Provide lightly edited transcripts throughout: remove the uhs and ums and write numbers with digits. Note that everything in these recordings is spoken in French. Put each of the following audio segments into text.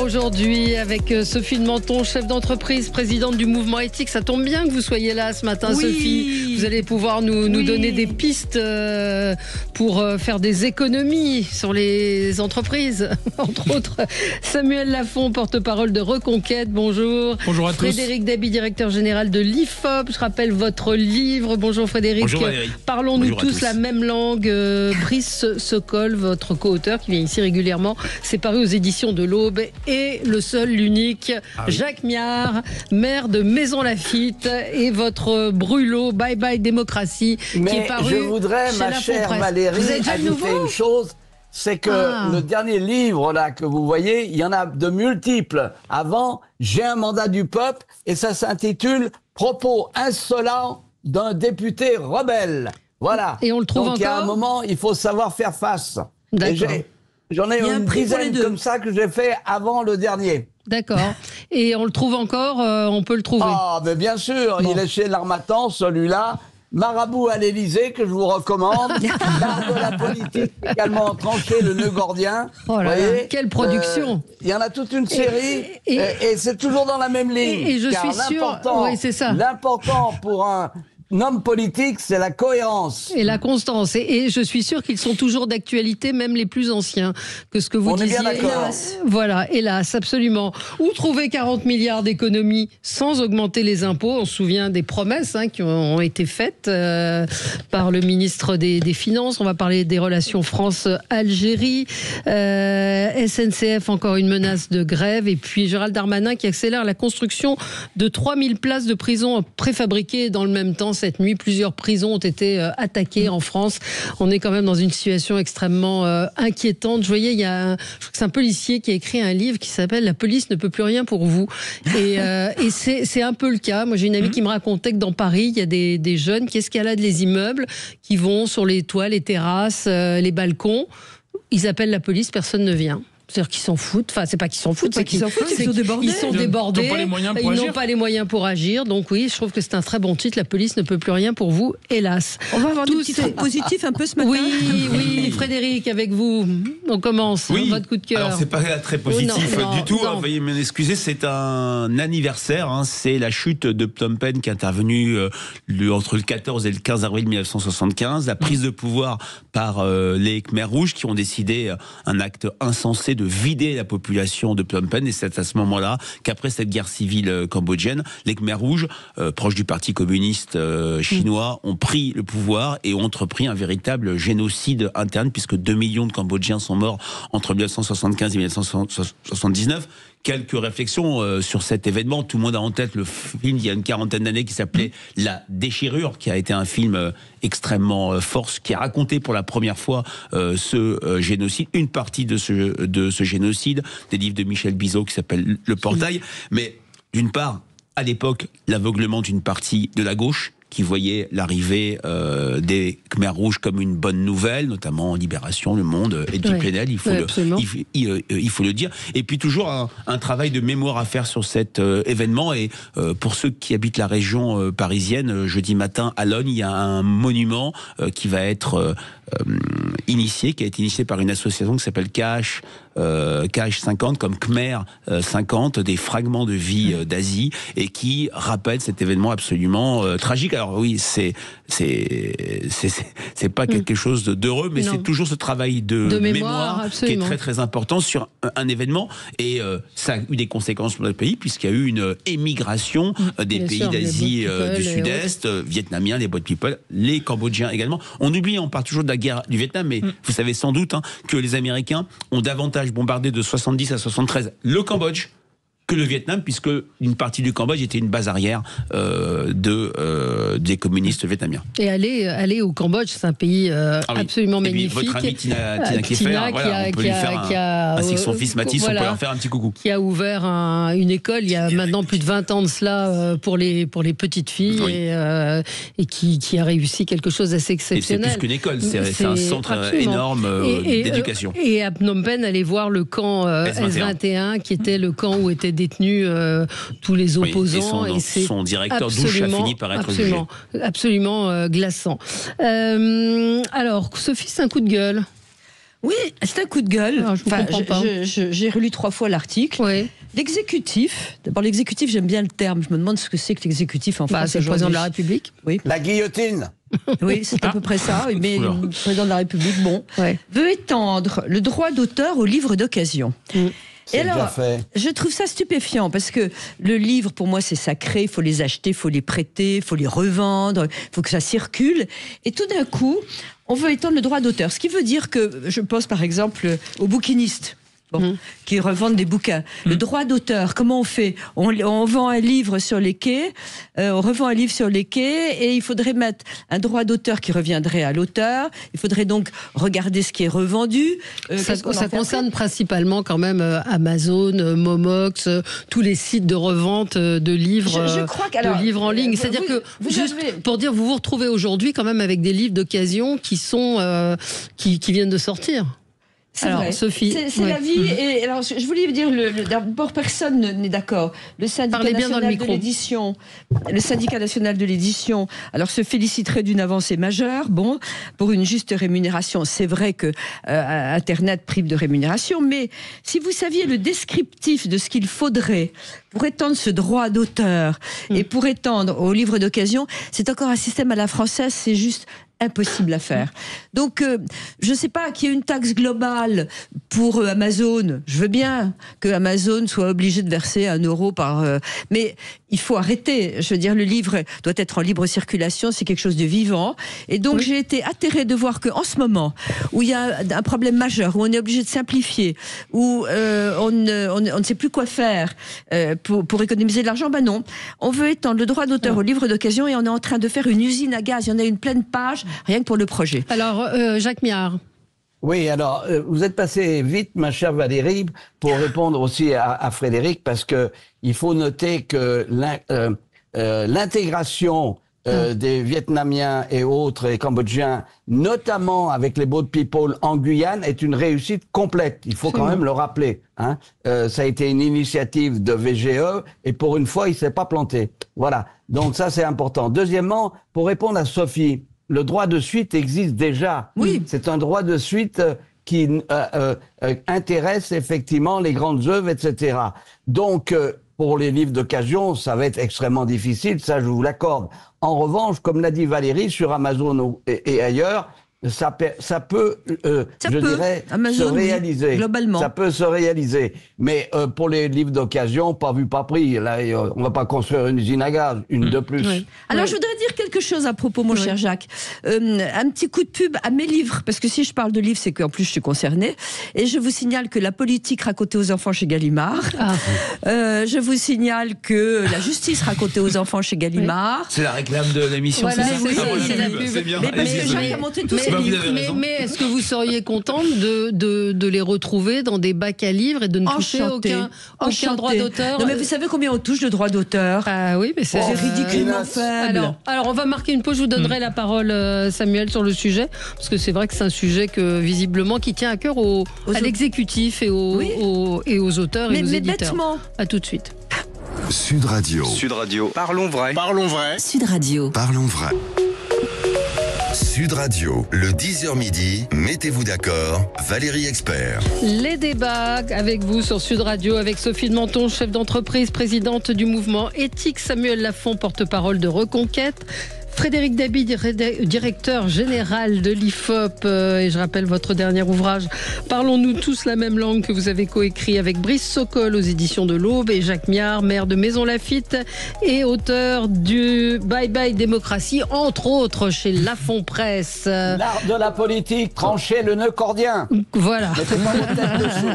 aujourd'hui avec Sophie de Menton, chef d'entreprise, présidente du mouvement éthique. Ça tombe bien que vous soyez là ce matin, oui. Sophie. Vous allez pouvoir nous donner des pistes pour faire des économies sur les entreprises. Entre autres, Samuel Lafont, porte-parole de Reconquête. Bonjour. Bonjour à tous. Frédéric Dabi, directeur général de l'IFOP. Je rappelle votre livre. Bonjour Frédéric. Bonjour Valérie. Parlons-nous tous la même langue. Brice Sokol, votre co-auteur qui vient ici régulièrement, c'est paru aux éditions de l'Aube. Et le seul, l'unique, Jacques Miard, maire de Maisons-Laffitte, et votre brûlot Bye Bye Démocratie, qui est paru. Je voudrais, ma chère Valérie, ajouter une chose, c'est que le dernier livre là que vous voyez, il y en a de multiples. Avant, j'ai un mandat du peuple, et ça s'intitule Propos insolents d'un député rebelle. Voilà. Et on le trouve donc, encore. Il y a un moment, il faut savoir faire face. D'accord. J'en ai une dizaine comme ça que j'ai fait avant le dernier. D'accord. Et on le trouve encore, on peut le trouver. Ah, mais bien sûr, il est chez l'Harmattan, celui-là. Marabout à l'Élysée, que je vous recommande. L'art de la politique, également tranché, le nœud gordien. Oh là là, quelle production. Il y en a toute une série, et c'est toujours dans la même ligne. Et je suis sûr, oui, c'est ça. L'important pour un homme politique, c'est la cohérence. Et la constance. Et je suis sûr qu'ils sont toujours d'actualité, même les plus anciens, que ce que vous disiez. On est bien d'accord. Voilà, hélas, absolument. Où trouver 40 milliards d'économies sans augmenter les impôts? On se souvient des promesses qui ont été faites par le ministre des Finances. On va parler des relations France-Algérie. SNCF, encore une menace de grève. Et puis Gérald Darmanin qui accélère la construction de 3000 places de prison préfabriquées dans le même temps. Cette nuit, plusieurs prisons ont été attaquées en France. On est quand même dans une situation extrêmement inquiétante. Je voyais, je crois que c'est un policier qui a écrit un livre qui s'appelle « La police ne peut plus rien pour vous ». Et c'est un peu le cas. Moi, j'ai une amie qui me racontait que dans Paris, il y a des jeunes qui escaladent les immeubles, qui vont sur les toits, les terrasses, les balcons. Ils appellent la police, personne ne vient. C'est-à-dire qu'ils s'en foutent. Enfin, c'est pas qu'ils s'en foutent, c'est qu'ils sont débordés. Ils sont débordés. Ils n'ont pas les moyens pour agir. Donc oui, je trouve que c'est un très bon titre. La police ne peut plus rien pour vous, hélas. On va avoir des petits trucs positifs un peu ce matin. Oui, Frédéric, avec vous, on commence. Votre coup de cœur. Alors c'est pas très positif du tout. Veuillez m'excuser. C'est un anniversaire. C'est la chute de Phnom Penh qui est intervenue entre le 14 et le 15 avril 1975. La prise de pouvoir par les Khmers rouges qui ont décidé un acte insensé de vider la population de Phnom Penh. Et c'est à ce moment-là qu'après cette guerre civile cambodgienne, les Khmers rouges, proches du Parti communiste chinois, ont pris le pouvoir et ont entrepris un véritable génocide interne, puisque 2 millions de Cambodgiens sont morts entre 1975 et 1979. Quelques réflexions sur cet événement. Tout le monde a en tête le film il y a une quarantaine d'années qui s'appelait La Déchirure, qui a été un film extrêmement fort, qui a raconté pour la première fois ce génocide, une partie de ce génocide, des livres de Michel Bizot qui s'appelle Le Portail. Mais d'une part, à l'époque, l'aveuglement d'une partie de la gauche, qui voyait l'arrivée des Khmers rouges comme une bonne nouvelle, notamment Libération, Le Monde, Edwy Plenel, il faut le dire. Et puis toujours un travail de mémoire à faire sur cet événement. Et pour ceux qui habitent la région parisienne, jeudi matin à Logne, il y a un monument qui va être qui a été initié par une association qui s'appelle KH50, comme Khmer 50, des fragments de vie d'Asie, et qui rappelle cet événement absolument tragique. Alors oui, c'est pas quelque chose d'heureux, mais c'est toujours ce travail de mémoire qui est très très important sur un événement, et ça a eu des conséquences pour notre pays, puisqu'il y a eu une émigration des pays d'Asie du Sud-Est, vietnamiens, les Boat People, les Cambodgiens également. On parle toujours de la guerre du Vietnam, mais vous savez sans doute que les Américains ont davantage bombardé de 70 à 73 le Cambodge que le Vietnam, puisque une partie du Cambodge était une base arrière des communistes vietnamiens. Et aller au Cambodge, c'est un pays absolument magnifique. Votre amie Tina Kieffer, on peut lui faire ainsi que son fils Mathis, on peut leur faire un petit coucou. Qui a ouvert une école il y a maintenant plus de 20 ans de cela pour les petites filles, et qui a réussi quelque chose d'assez exceptionnel. Et c'est plus qu'une école, c'est un centre énorme d'éducation. Et à Phnom Penh, aller voir le camp S21, qui était le camp où étaient détenus tous les opposants. Et son directeur Douche a fini par être jugé. Absolument glaçant. Alors, Sophie, c'est un coup de gueule. Oui, c'est un coup de gueule. Ah, j'ai relu 3 fois l'article. Oui. L'exécutif, d'abord l'exécutif, j'aime bien le terme. Je me demande ce que c'est que l'exécutif en France. C'est le président de la République. Oui. La guillotine. Oui, c'est à peu près ça. Mais le président de la République, veut étendre le droit d'auteur aux livres d'occasion. Et alors, je trouve ça stupéfiant parce que le livre, pour moi, c'est sacré. Il faut les acheter, il faut les prêter, il faut les revendre, il faut que ça circule. Et tout d'un coup, on veut étendre le droit d'auteur. Ce qui veut dire que, je pense par exemple aux bouquinistes. Qui revendent des bouquins. Le droit d'auteur, comment on fait ? On vend un livre sur les quais, on revend un livre sur les quais, et il faudrait mettre un droit d'auteur qui reviendrait à l'auteur. Il faudrait donc regarder ce qui est revendu. Ça concerne principalement quand même Amazon, Momox, tous les sites de revente de livres, de livres en ligne. C'est-à-dire pour dire, vous vous retrouvez aujourd'hui quand même avec des livres d'occasion qui viennent de sortir. C'est vrai. Sophie, c'est la vie. Et alors, je voulais vous dire, d'abord, personne n'est d'accord. Le syndicat national de l'édition, alors se féliciterait d'une avancée majeure. Bon, pour une juste rémunération, c'est vrai que Internet prive de rémunération, mais si vous saviez le descriptif de ce qu'il faudrait pour étendre ce droit d'auteur et pour étendre aux livres d'occasion, c'est encore un système à la française. C'est juste impossible à faire. Donc, je ne sais pas, qu'il y ait une taxe globale pour Amazon. Je veux bien que Amazon soit obligé de verser 1 euro par... mais il faut arrêter. Je veux dire, le livre doit être en libre circulation, c'est quelque chose de vivant. Et donc, j'ai été atterrée de voir qu'en ce moment, où il y a un problème majeur, où on est obligé de simplifier, où on ne sait plus quoi faire pour économiser de l'argent, non. On veut étendre le droit d'auteur aux livres d'occasion et on est en train de faire une usine à gaz. Il y en a une pleine page, rien que pour le projet. Alors, Jacques Miard. Oui, alors, vous êtes passé vite, ma chère Valérie, pour répondre aussi à Frédéric, parce que il faut noter que l'intégration des Vietnamiens et autres, et Cambodgiens, notamment avec les Boat People en Guyane, est une réussite complète. Il faut quand même le rappeler. Ça a été une initiative de VGE, et pour une fois, il s'est pas planté. Voilà. Donc ça, c'est important. Deuxièmement, pour répondre à Sophie, le droit de suite existe déjà. Oui. C'est un droit de suite qui intéresse effectivement les grandes œuvres, etc. Donc, pour les livres d'occasion, ça va être extrêmement difficile, ça je vous l'accorde. En revanche, comme l'a dit Valérie, sur Amazon et ailleurs, ça peut, se réaliser. Globalement. Ça peut se réaliser. Mais pour les livres d'occasion, pas vu, pas pris. Là, on va pas construire une usine à gaz, une de plus. Oui. Alors, je voudrais dire quelque chose à propos, mon cher Jacques. Un petit coup de pub à mes livres, parce que si je parle de livres, c'est qu'en plus je suis concernée. Et je vous signale que la politique racontée aux enfants chez Gallimard. Je vous signale que la justice racontée aux enfants chez Gallimard. C'est la réclame de l'émission. Voilà, c'est la pub. C'est bien. Mais parce que Jacques a montré tout ça. Mais est-ce que vous seriez contente de les retrouver dans des bacs à livres et de ne toucher aucun droit d'auteur? Non, mais vous savez combien on touche de droits d'auteur? Ah oui, mais c'est ridiculement faible. Alors, on va marquer une pause. Je vous donnerai la parole, Samuel, sur le sujet, parce que c'est vrai que c'est un sujet visiblement qui tient à cœur à l'exécutif et aux auteurs et aux éditeurs. Bêtement. À tout de suite. Sud Radio. Sud Radio. Parlons vrai. Parlons vrai. Sud Radio. Parlons vrai. Sud Radio, le 10h midi, mettez-vous d'accord, Valérie Expert. Les débats avec vous sur Sud Radio, avec Sophie de Menton, chef d'entreprise, présidente du mouvement éthique, Samuel Lafont, porte-parole de Reconquête, Frédéric Dabi, directeur général de l'IFOP, et je rappelle votre dernier ouvrage, Parlons-nous tous la même langue, que vous avez coécrit avec Brice Sokol aux éditions de l'Aube, et Jacques Miard, maire de Maison Lafitte et auteur du Bye Bye Démocratie, entre autres chez Lafont Presse. L'art de la politique, trancher le nœud cordien. Voilà. Mettez pas votre tête dessous.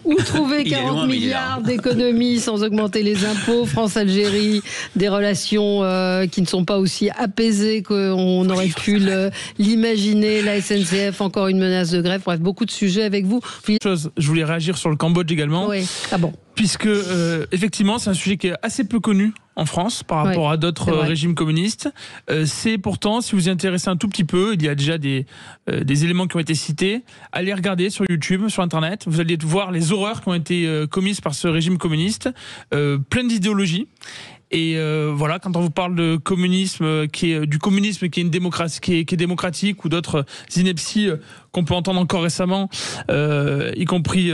Où trouver 40 milliards d'économies sans augmenter les impôts? France-Algérie, des relations qui ne sont pas aussi apaisé qu'on aurait pu l'imaginer. La SNCF, encore une menace de grève. Bref, beaucoup de sujets avec vous. Je voulais réagir sur le Cambodge également. Oui. Ah bon. Puisque, effectivement, c'est un sujet qui est assez peu connu en France par rapport à d'autres régimes communistes. C'est pourtant, si vous y intéressez un tout petit peu, il y a déjà des éléments qui ont été cités. Allez regarder sur YouTube, sur Internet. Vous allez voir les horreurs qui ont été commises par ce régime communiste, plein d'idéologies. Et voilà, quand on vous parle de communisme, du communisme qui est une démocratie, qui est démocratique, ou d'autres inepties qu'on peut entendre encore récemment, y compris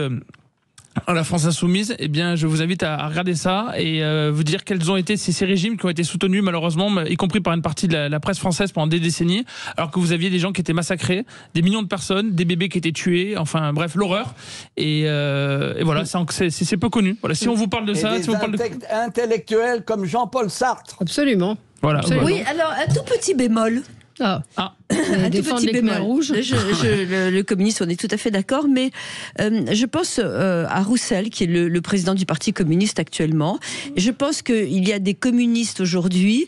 à la France insoumise, eh bien, je vous invite à regarder ça et vous dire quels ont été ces régimes qui ont été soutenus, malheureusement, y compris par une partie de la presse française pendant des décennies, alors que vous aviez des gens qui étaient massacrés, des millions de personnes, des bébés qui étaient tués, enfin bref, l'horreur. Et voilà, c'est peu connu. Voilà, si on vous parle de ça, si on parle de intellectuels comme Jean-Paul Sartre. Absolument. Voilà. Absolument. Oui, alors un tout petit bémol. Un tout petit bémol rouge. Le communiste, on est tout à fait d'accord, mais je pense à Roussel, qui est le président du Parti communiste actuellement. Et je pense qu'il y a des communistes aujourd'hui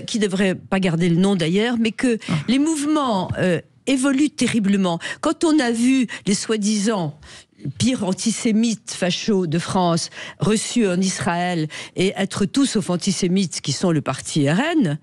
qui ne devraient pas garder le nom d'ailleurs, mais que les mouvements évoluent terriblement. Quand on a vu les soi-disant pires antisémites fachos de France reçus en Israël et être tous sauf antisémites qui sont le parti RN,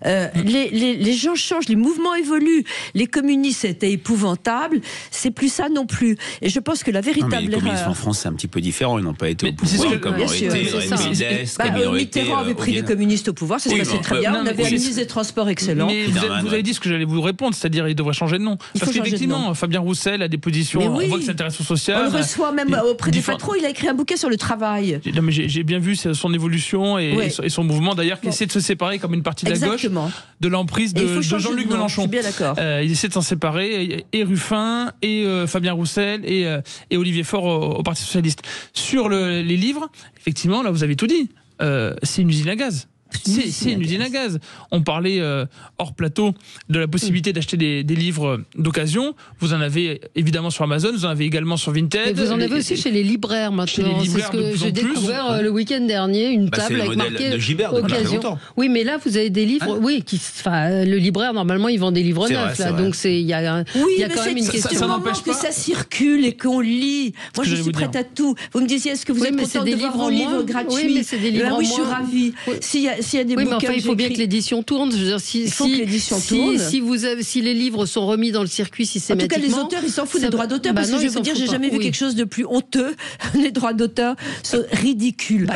les gens changent, les mouvements évoluent. Les communistes étaient épouvantables, c'est plus ça non plus. Et je pense que la véritable erreur... Les communistes en France, c'est un petit peu différent, ils n'ont pas été au pouvoir comme ont été Mitterrand avait pris les communistes au pouvoir, ça se passait très bien, on avait un ministre des Transports excellent. Mais vous avez dit ce que j'allais vous répondre, c'est-à-dire il devrait changer de nom. Parce qu'effectivement, Fabien Roussel a des positions, on voit que ça intéresse au social. On le reçoit même auprès des patrons, il a écrit un bouquin sur le travail. Non, mais j'ai bien vu son évolution et son mouvement d'ailleurs qui essaie de se séparer comme une partie de la gauche de l'emprise de Jean-Luc Mélenchon. Je suis bien d'accord. Il essaie de s'en séparer, et Ruffin, et Fabien Roussel, et Olivier Faure au Parti Socialiste. Sur les livres, effectivement, là vous avez tout dit, c'est une usine à gaz. C'est une usine à gaz. On parlait hors plateau de la possibilité d'acheter des livres d'occasion. Vous en avez évidemment sur Amazon, vous en avez également sur Vinted. Et vous en avez aussi chez les libraires maintenant. C'est ce que j'ai découvert le week-end dernier, une table avec marqué occasion. Oui, mais là vous avez des livres. Le libraire normalement il vend des livres neufs là, donc il y a quand même une question. Ça n'empêche pas que ça circule et qu'on lit. Moi je suis prête à tout. Vous me disiez est-ce que vous êtes content de voir vos livres gratuits? Oui, mais c'est des livres en moins. Oui, je suis ravie. S'il y a des bouquins, mais enfin, il faut bien que l'édition tourne. Je veux dire, il faut que l'édition tourne. Si les livres sont remis dans le circuit systématiquement. En tout cas, les auteurs, ils s'en foutent des droits d'auteur. Parce que je vais vous dire, j'ai jamais vu quelque chose de plus honteux. Les droits d'auteur sont ridicules.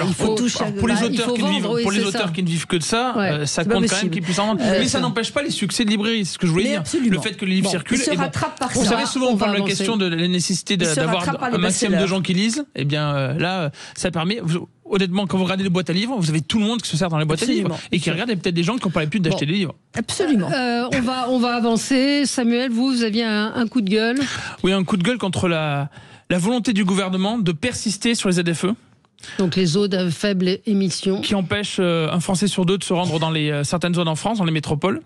Pour les auteurs qui ne vivent que de ça, ça compte quand même qu'ils puissent en vendre. Mais ça n'empêche pas les succès de librairie. C'est ce que je voulais dire. Le fait que les livres circulent. Vous savez, souvent on parle de la question de la nécessité d'avoir un maximum de gens qui lisent. Eh bien là, ça permet. Honnêtement, quand vous regardez les boîtes à livres, vous avez tout le monde qui se sert dans les boîtes à livres et qui regarde, et peut-être des gens qui n'ont pas l'habitude d'acheter des livres. Absolument. On va avancer. Samuel, vous aviez un coup de gueule. Oui, un coup de gueule contre la volonté du gouvernement de persister sur les ZFE. Donc les zones à faible émission. Qui empêchent un Français sur deux de se rendre dans certaines zones en France, dans les métropoles.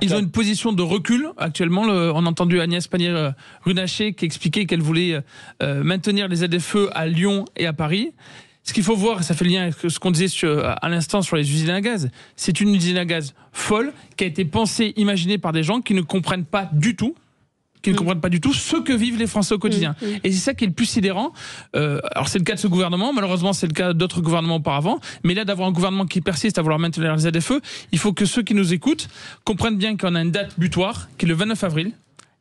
Ils ont une position de recul actuellement. On a entendu Agnès Pannier-Runacher qui expliquait qu'elle voulait maintenir les ZFE à Lyon et à Paris. Ce qu'il faut voir, et ça fait le lien avec ce qu'on disait à l'instant sur les usines à gaz, c'est une usine à gaz folle qui a été pensée, imaginée par des gens qui ne comprennent pas du tout ce que vivent les Français au quotidien. Et c'est ça qui est le plus sidérant. Alors c'est le cas de ce gouvernement, malheureusement c'est le cas d'autres gouvernements auparavant, mais là d'avoir un gouvernement qui persiste à vouloir maintenir les ZFE, il faut que ceux qui nous écoutent comprennent bien qu'on a une date butoir, qui est le 29 avril.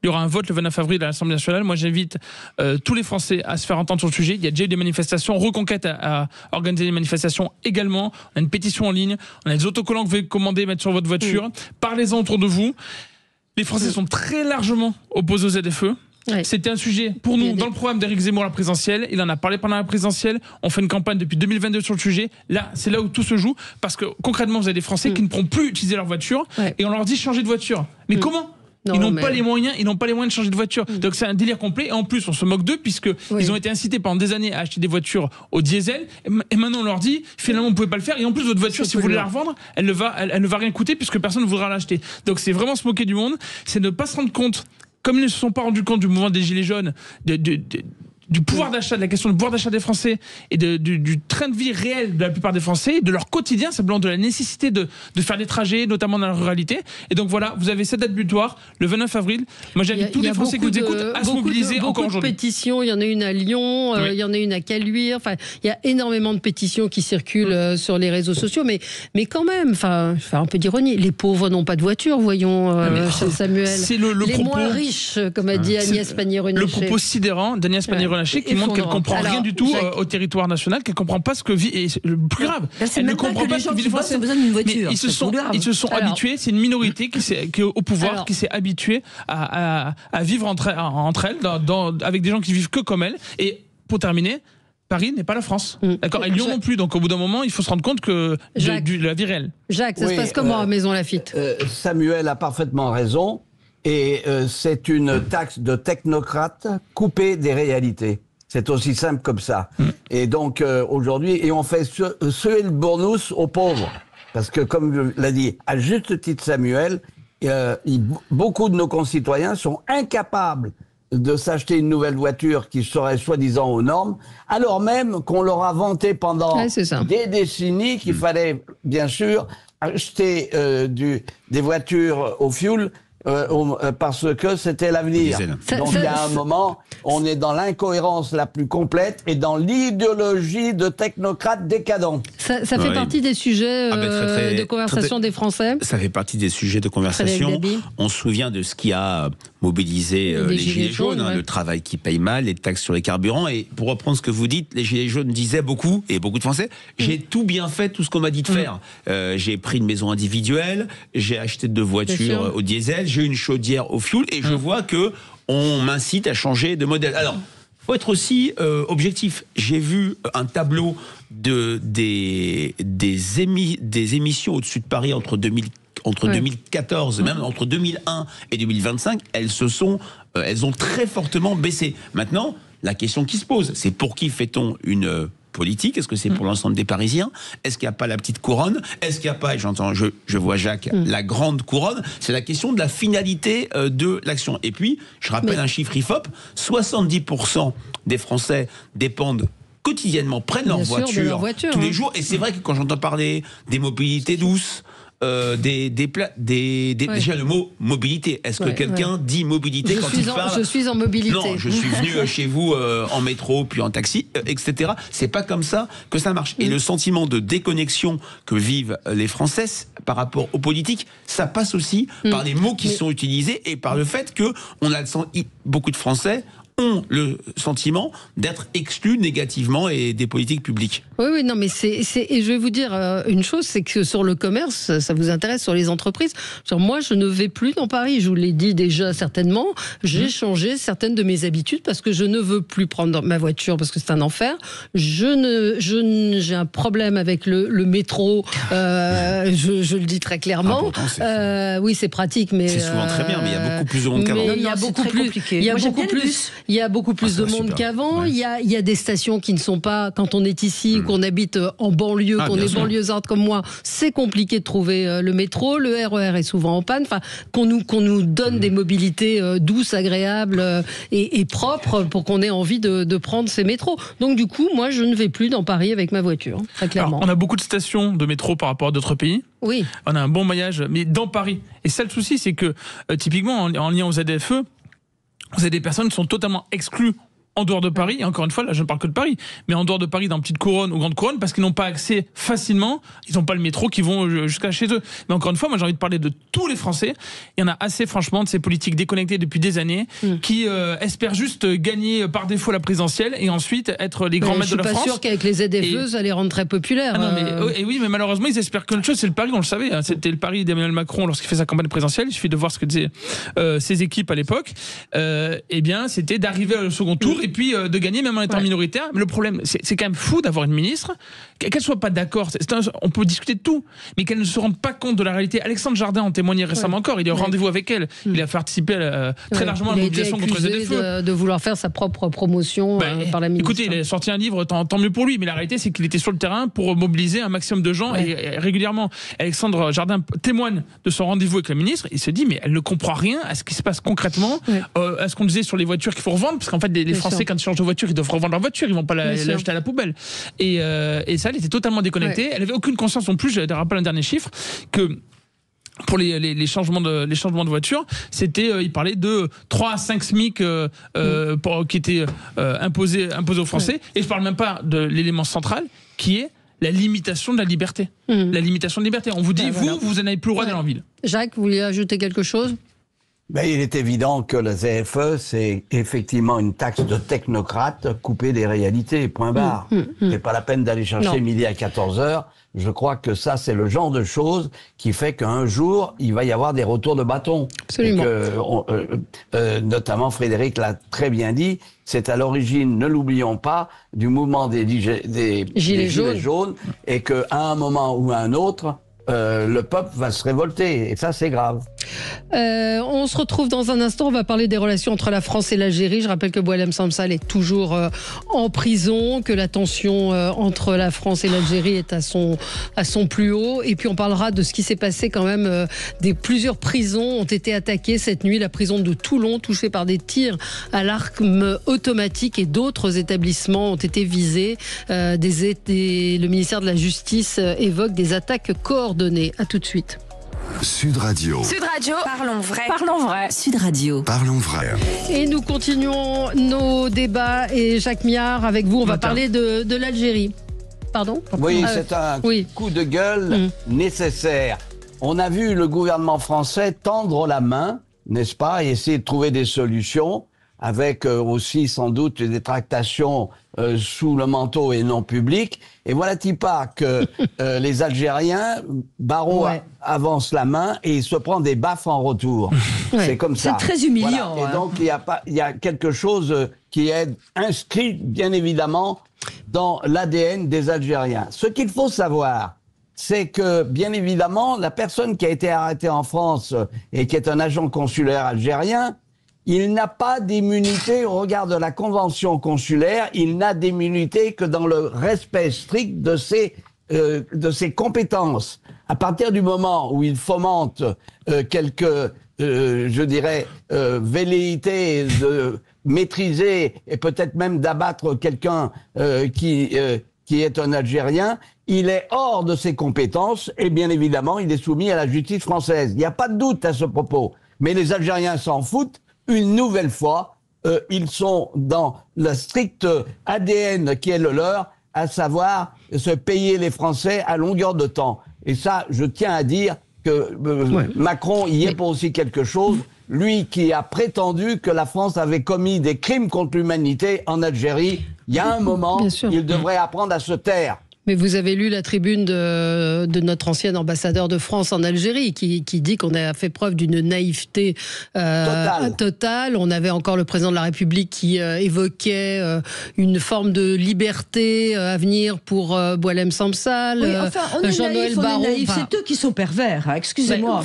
Il y aura un vote le 29 avril à l'Assemblée nationale. Moi, j'invite tous les Français à se faire entendre sur le sujet. Il y a déjà eu des manifestations. Reconquête a organisé des manifestations également. On a une pétition en ligne. On a des autocollants que vous pouvez commander, mettre sur votre voiture. Parlez-en autour de vous. Les Français sont très largement opposés aux ZFE. Ouais. C'était un sujet pour nous dans le programme d'Éric Zemmour à la présidentielle. Il en a parlé pendant la présidentielle. On fait une campagne depuis 2022 sur le sujet. Là, c'est là où tout se joue. Parce que concrètement, vous avez des Français qui ne pourront plus utiliser leur voiture. Et on leur dit changer de voiture. Mais comment ? Ils n'ont pas les moyens de changer de voiture. Donc c'est un délire complet. Et en plus, on se moque d'eux puisque ils ont été incités pendant des années à acheter des voitures au diesel. Et maintenant, on leur dit finalement, vous pouvez pas le faire. Et en plus, votre voiture, si vous voulez la revendre, elle ne va rien coûter puisque personne ne voudra l'acheter. Donc c'est vraiment se moquer du monde. C'est ne pas se rendre compte, comme ils ne se sont pas rendus compte du mouvement des Gilets jaunes, du pouvoir d'achat, de la question du pouvoir d'achat des Français et du train de vie réel de la plupart des Français, de leur quotidien, simplement de la nécessité de faire des trajets, notamment dans la ruralité. Et donc voilà, vous avez cette date butoir, le 29 avril. Moi j'invite tous les Français qui nous écoutent à se mobiliser encore aujourd'hui. Beaucoup de pétitions, il y en a une à Lyon, il y en a une à Caluire, enfin il y a énormément de pétitions qui circulent sur les réseaux sociaux, mais quand même, enfin je vais faire un peu d'ironie, les pauvres n'ont pas de voiture, voyons, chez Samuel. C'est les moins riches, comme a dit Agnès Pannier-Runacher. Le propos sidérant d'Agnès Pannier-Runacher Haché qui montre qu'elle ne comprend rien du tout au territoire national, qu'elle ne comprend pas ce que vit. Et le plus grave, elle ne comprend pas ce que vit les Français. Ils se sont habitués, c'est une minorité qui est au pouvoir, qui s'est habituée à vivre entre elles, avec des gens qui vivent que comme elles. Et pour terminer, Paris n'est pas la France. D'accord. Et Lyon non plus. Donc au bout d'un moment, il faut se rendre compte que de la vie réelle. Jacques, ça se passe comment à Maison Laffitte? Samuel a parfaitement raison. Et c'est une taxe de technocrates coupée des réalités. C'est aussi simple comme ça. Et donc aujourd'hui, on fait suer le bournous aux pauvres. Parce que comme l'a dit à juste titre Samuel, beaucoup de nos concitoyens sont incapables de s'acheter une nouvelle voiture qui serait soi-disant aux normes, alors même qu'on leur a vanté pendant des décennies qu'il fallait bien sûr acheter des voitures au fioul parce que c'était l'avenir. Donc il y a un moment, on est dans l'incohérence la plus complète et dans l'idéologie de technocrates décadents. Ça fait partie des sujets de conversation des Français. Ça fait partie des sujets de conversation. On se souvient de ce qui a mobilisé les Gilets jaunes, le travail qui paye mal, les taxes sur les carburants. Et pour reprendre ce que vous dites, les Gilets jaunes disaient beaucoup, et beaucoup de Français, j'ai tout bien fait, tout ce qu'on m'a dit de faire. J'ai pris une maison individuelle, j'ai acheté 2 voitures au diesel, j'ai une chaudière au fioul, et je vois que on m'incite à changer de modèle. Alors, faut être aussi objectif. J'ai vu un tableau des émissions au-dessus de Paris entre 2014, même entre 2001 et 2025, elles ont très fortement baissé. Maintenant, la question qui se pose, c'est pour qui fait-on une politique? Est-ce que c'est pour l'ensemble des Parisiens? Est-ce qu'il n'y a pas la petite couronne? Est-ce qu'il n'y a pas, et je vois Jacques, la grande couronne? C'est la question de la finalité de l'action. Et puis, je rappelle un chiffre IFOP, 70% des Français dépendent quotidiennement, prennent leur voiture tous les jours. Et c'est vrai que quand j'entends parler des mobilités douces, déjà le mot mobilité. Est-ce que quelqu'un dit mobilité quand il parle? Je suis en mobilité. Non, je suis venu chez vous en métro, puis en taxi, etc. C'est pas comme ça que ça marche. Et le sentiment de déconnexion que vivent les Français par rapport aux politiques, ça passe aussi par les mots qui sont utilisés et par le fait que beaucoup de Français ont le sentiment d'être exclus négativement des politiques publiques. Oui, non, mais et je vais vous dire une chose, c'est que sur le commerce, ça vous intéresse, sur les entreprises. Moi, je ne vais plus dans Paris. Je vous l'ai dit déjà certainement. J'ai changé certaines de mes habitudes parce que je ne veux plus prendre ma voiture parce que c'est un enfer. J'ai un problème avec le métro. Je le dis très clairement. Oui, c'est pratique, mais c'est souvent très bien, mais il y a beaucoup plus de monde qu'avant. Il y a beaucoup plus. Il y a beaucoup plus de monde qu'avant. Il y a des stations qui ne sont pas, quand on est ici, qu'on habite en banlieue, qu'on est banlieusarde comme moi, c'est compliqué de trouver le métro. Le RER est souvent en panne. Enfin, qu'on nous donne des mobilités douces, agréables et propres pour qu'on ait envie de prendre ces métros. Donc du coup, moi, je ne vais plus dans Paris avec ma voiture, très clairement. Alors, on a beaucoup de stations de métro par rapport à d'autres pays. Oui. On a un bon maillage, mais dans Paris. Et ça, le souci, c'est que typiquement, en lien aux ZFE, vous avez des personnes qui sont totalement exclues en dehors de Paris, et encore une fois, là je ne parle que de Paris, mais en dehors de Paris, dans petite couronne ou grande couronne, parce qu'ils n'ont pas accès facilement, ils n'ont pas le métro qui vont jusqu'à chez eux. Mais encore une fois, moi j'ai envie de parler de tous les Français. Il y en a assez franchement de ces politiques déconnectées depuis des années, qui espèrent juste gagner par défaut la présidentielle et ensuite être les grands maîtres de la France. Je suis pas sûr qu'avec les ZFE, ça les rendre très populaires. Et oui, mais malheureusement, ils espèrent qu'une chose, c'est le pari, on le savait. Hein, c'était le pari d'Emmanuel Macron lorsqu'il fait sa campagne présidentielle. Il suffit de voir ce que disaient ses équipes à l'époque. Eh bien, c'était d'arriver au second tour et puis de gagner même en étant minoritaire. Mais le problème, c'est quand même fou d'avoir une ministre qu'elle soit pas d'accord. On peut discuter de tout, mais qu'elle ne se rende pas compte de la réalité. Alexandre Jardin en témoignait récemment encore. Il est au rendez-vous avec elle. Il a participé très largement à la mobilisation contre les ZFE. De vouloir faire sa propre promotion par la ministre. Écoutez, il a sorti un livre, tant mieux pour lui. Mais la réalité, c'est qu'il était sur le terrain pour mobiliser un maximum de gens et régulièrement. Alexandre Jardin témoigne de son rendez-vous avec la ministre. Il se dit, mais elle ne comprend rien à ce qui se passe concrètement, à ce qu'on disait sur les voitures qu'il faut revendre, parce qu'en fait, les Français, quand ils changent de voiture, ils doivent revendre leur voiture, ils vont pas l'acheter à la poubelle. Et ça, elle était totalement déconnectée. Elle avait aucune conscience non plus. Je rappelle un dernier chiffre que pour les changements de voiture, c'était, il parlait de 3 à 5 SMIC qui étaient imposés aux Français. Et je parle même pas de l'élément central qui est la limitation de la liberté. La limitation de la liberté. On vous dit, vous n'avez plus le droit d'aller en ville. Jacques, vous vouliez ajouter quelque chose ? Ben, il est évident que la ZFE, c'est effectivement une taxe de technocrate coupée des réalités, point barre. C'est pas la peine d'aller chercher midi à 14h. Je crois que ça, c'est le genre de choses qui fait qu'un jour, il va y avoir des retours de bâton. Absolument. Notamment, Frédéric l'a très bien dit, c'est à l'origine, ne l'oublions pas, du mouvement des Gilets jaunes, et qu'à un moment ou à un autre, le peuple va se révolter. Et ça, c'est grave. On se retrouve dans un instant. On va parler des relations entre la France et l'Algérie. Je rappelle que Boualem Sansal est toujours en prison, que la tension entre la France et l'Algérie est à son plus haut. Et puis on parlera de ce qui s'est passé quand même. Plusieurs prisons ont été attaquées cette nuit. La prison de Toulon, touchée par des tirs à l'arme automatique, et d'autres établissements ont été visés. Le ministère de la Justice évoque des attaques coordonnées. À tout de suite. Sud Radio. Sud Radio. Parlons vrai. Parlons vrai. Sud Radio. Parlons vrai. Et nous continuons nos débats. Et Jacques Miard, avec vous, on va parler de l'Algérie. Pardon ? Oui, c'est un coup de gueule nécessaire. On a vu le gouvernement français tendre la main, n'est-ce pas, et essayer de trouver des solutions, avec aussi sans doute des tractations sous le manteau et non public. Et voilà-t-il pas que les Algériens, Barrot avance la main et il se prend des baffes en retour. C'est comme ça. C'est très humiliant. Voilà. Et donc il y a quelque chose qui est inscrit, bien évidemment, dans l'ADN des Algériens. Ce qu'il faut savoir, c'est que, bien évidemment, la personne qui a été arrêtée en France et qui est un agent consulaire algérien, il n'a pas d'immunité au regard de la convention consulaire, il n'a d'immunité que dans le respect strict de ses compétences. À partir du moment où il fomente quelques, velléités de maîtriser et peut-être même d'abattre quelqu'un qui est un Algérien, il est hors de ses compétences et bien évidemment il est soumis à la justice française. Il n'y a pas de doute à ce propos. Mais les Algériens s'en foutent. Une nouvelle fois, ils sont dans le strict ADN qui est le leur, à savoir se payer les Français à longueur de temps. Et ça, je tiens à dire que Macron y est pour aussi quelque chose. Lui qui a prétendu que la France avait commis des crimes contre l'humanité en Algérie, il y a un moment, il devrait apprendre à se taire. Mais vous avez lu la tribune de notre ancien ambassadeur de France en Algérie qui dit qu'on a fait preuve d'une naïveté totale. On avait encore le président de la République qui évoquait une forme de liberté à venir pour Boualem Sansal. Oui, enfin, on est Jean-Noël Barrot. C'est eux qui sont pervers, hein, excusez-moi.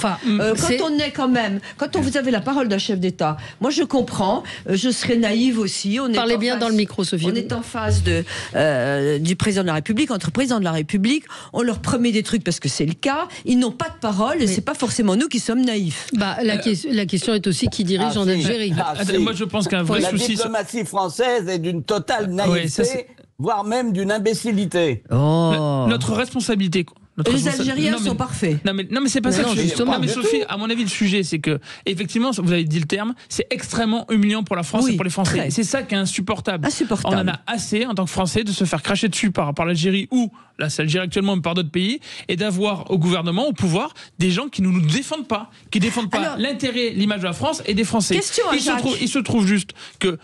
Quand vous avez la parole d'un chef d'État, moi je comprends, je serais naïve aussi. Parlez bien dans le micro, Sophie. On est en face du président de la République. Entre président de la République, on leur promet des trucs parce que c'est le cas, ils n'ont pas de parole et c'est pas forcément nous qui sommes naïfs. La question est aussi qui dirige en Algérie. Moi je pense qu'un vrai souci... La diplomatie française est d'une totale naïveté, voire même d'une imbécilité. Notre responsabilité... Les Algériens sont parfaits. Non mais c'est pas ça que je dis. Non mais Sophie, à mon avis, le sujet, c'est que effectivement, vous avez dit le terme, c'est extrêmement humiliant pour la France et pour les Français. C'est ça qui est insupportable. On en a assez en tant que Français de se faire cracher dessus par l'Algérie ou là, c'est l'Algérie actuellement, mais par d'autres pays, et d'avoir au gouvernement, au pouvoir, des gens qui ne nous défendent pas, qui défendent pas l'intérêt, l'image de la France et des Français. Il se trouve juste que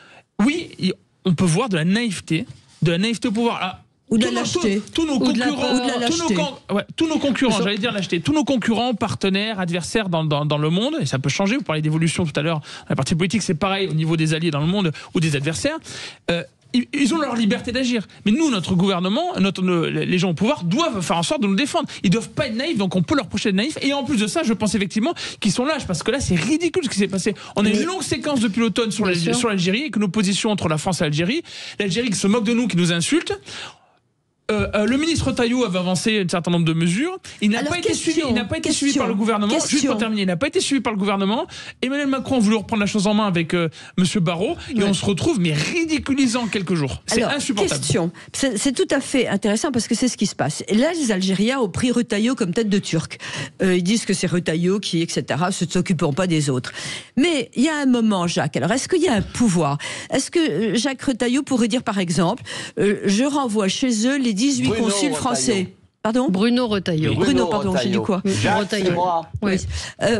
oui, on peut voir de la naïveté au pouvoir. Là, ou de la lâcheté. Tous nos concurrents, j'allais dire lâcheté, tous nos concurrents, partenaires, adversaires dans le monde, et ça peut changer, vous parlez d'évolution tout à l'heure, la partie politique c'est pareil au niveau des alliés dans le monde ou des adversaires, ils ont leur liberté d'agir. Mais nous, notre gouvernement, les gens au pouvoir doivent faire en sorte de nous défendre. Ils doivent pas être naïfs, donc on peut leur reprocher de naïfs. Et en plus de ça, je pense effectivement qu'ils sont lâches, parce que là, c'est ridicule ce qui s'est passé. On a une longue séquence depuis l'automne sur l'Algérie, et que nos positions entre la France et l'Algérie qui se moque de nous, qui nous insulte. Le ministre Taillot avait avancé un certain nombre de mesures. Il n'a pas été suivi par le gouvernement. Juste pour terminer, il n'a pas été suivi par le gouvernement. Emmanuel Macron a voulu reprendre la chose en main avec Monsieur Barrot, et on se retrouve ridiculisant quelques jours. C'est insupportable. C'est tout à fait intéressant parce que c'est ce qui se passe. Et là, les Algériens ont pris Retailleau comme tête de Turc. Ils disent que c'est Retailleau qui, etc., se s'occuperont pas des autres. Mais il y a un moment, Jacques. Alors, est-ce qu'il y a un pouvoir? Est-ce que Jacques Retailleau pourrait dire, par exemple, je renvoie chez eux les 18 consuls français? Pardon ? Bruno Retailleau. Bruno, pardon, j'ai dit quoi ? Retailleau. Oui.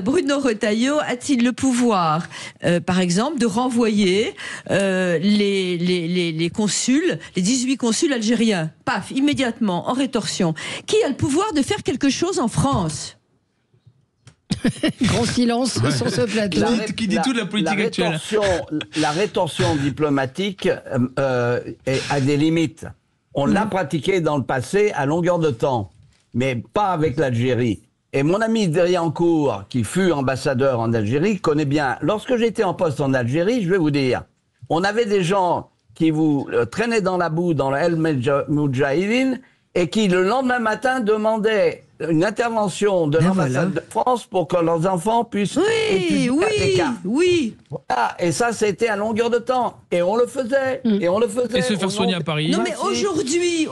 Bruno Retailleau a-t-il le pouvoir, par exemple, de renvoyer les consuls, les 18 consuls algériens, paf, immédiatement, en rétorsion ? Qui a le pouvoir de faire quelque chose en France ? Grand silence sur ce plateau. Qui dit tout de la politique actuelle. La rétorsion diplomatique a des limites. On l'a pratiquée dans le passé à longueur de temps, mais pas avec l'Algérie. Et mon ami Driancourt, qui fut ambassadeur en Algérie, connaît bien. Lorsque j'étais en poste en Algérie, je vais vous dire, on avait des gens qui vous traînaient dans la boue dans la El Moudjahidine et qui, le lendemain matin, demandaient une intervention de l'ambassade de France pour que leurs enfants puissent étudier à Pékin. Oui. Voilà. Et ça, c'était à longueur de temps. Et on le faisait. Et on le faisait. Et se faire soigner à Paris. Non, mais aujourd'hui,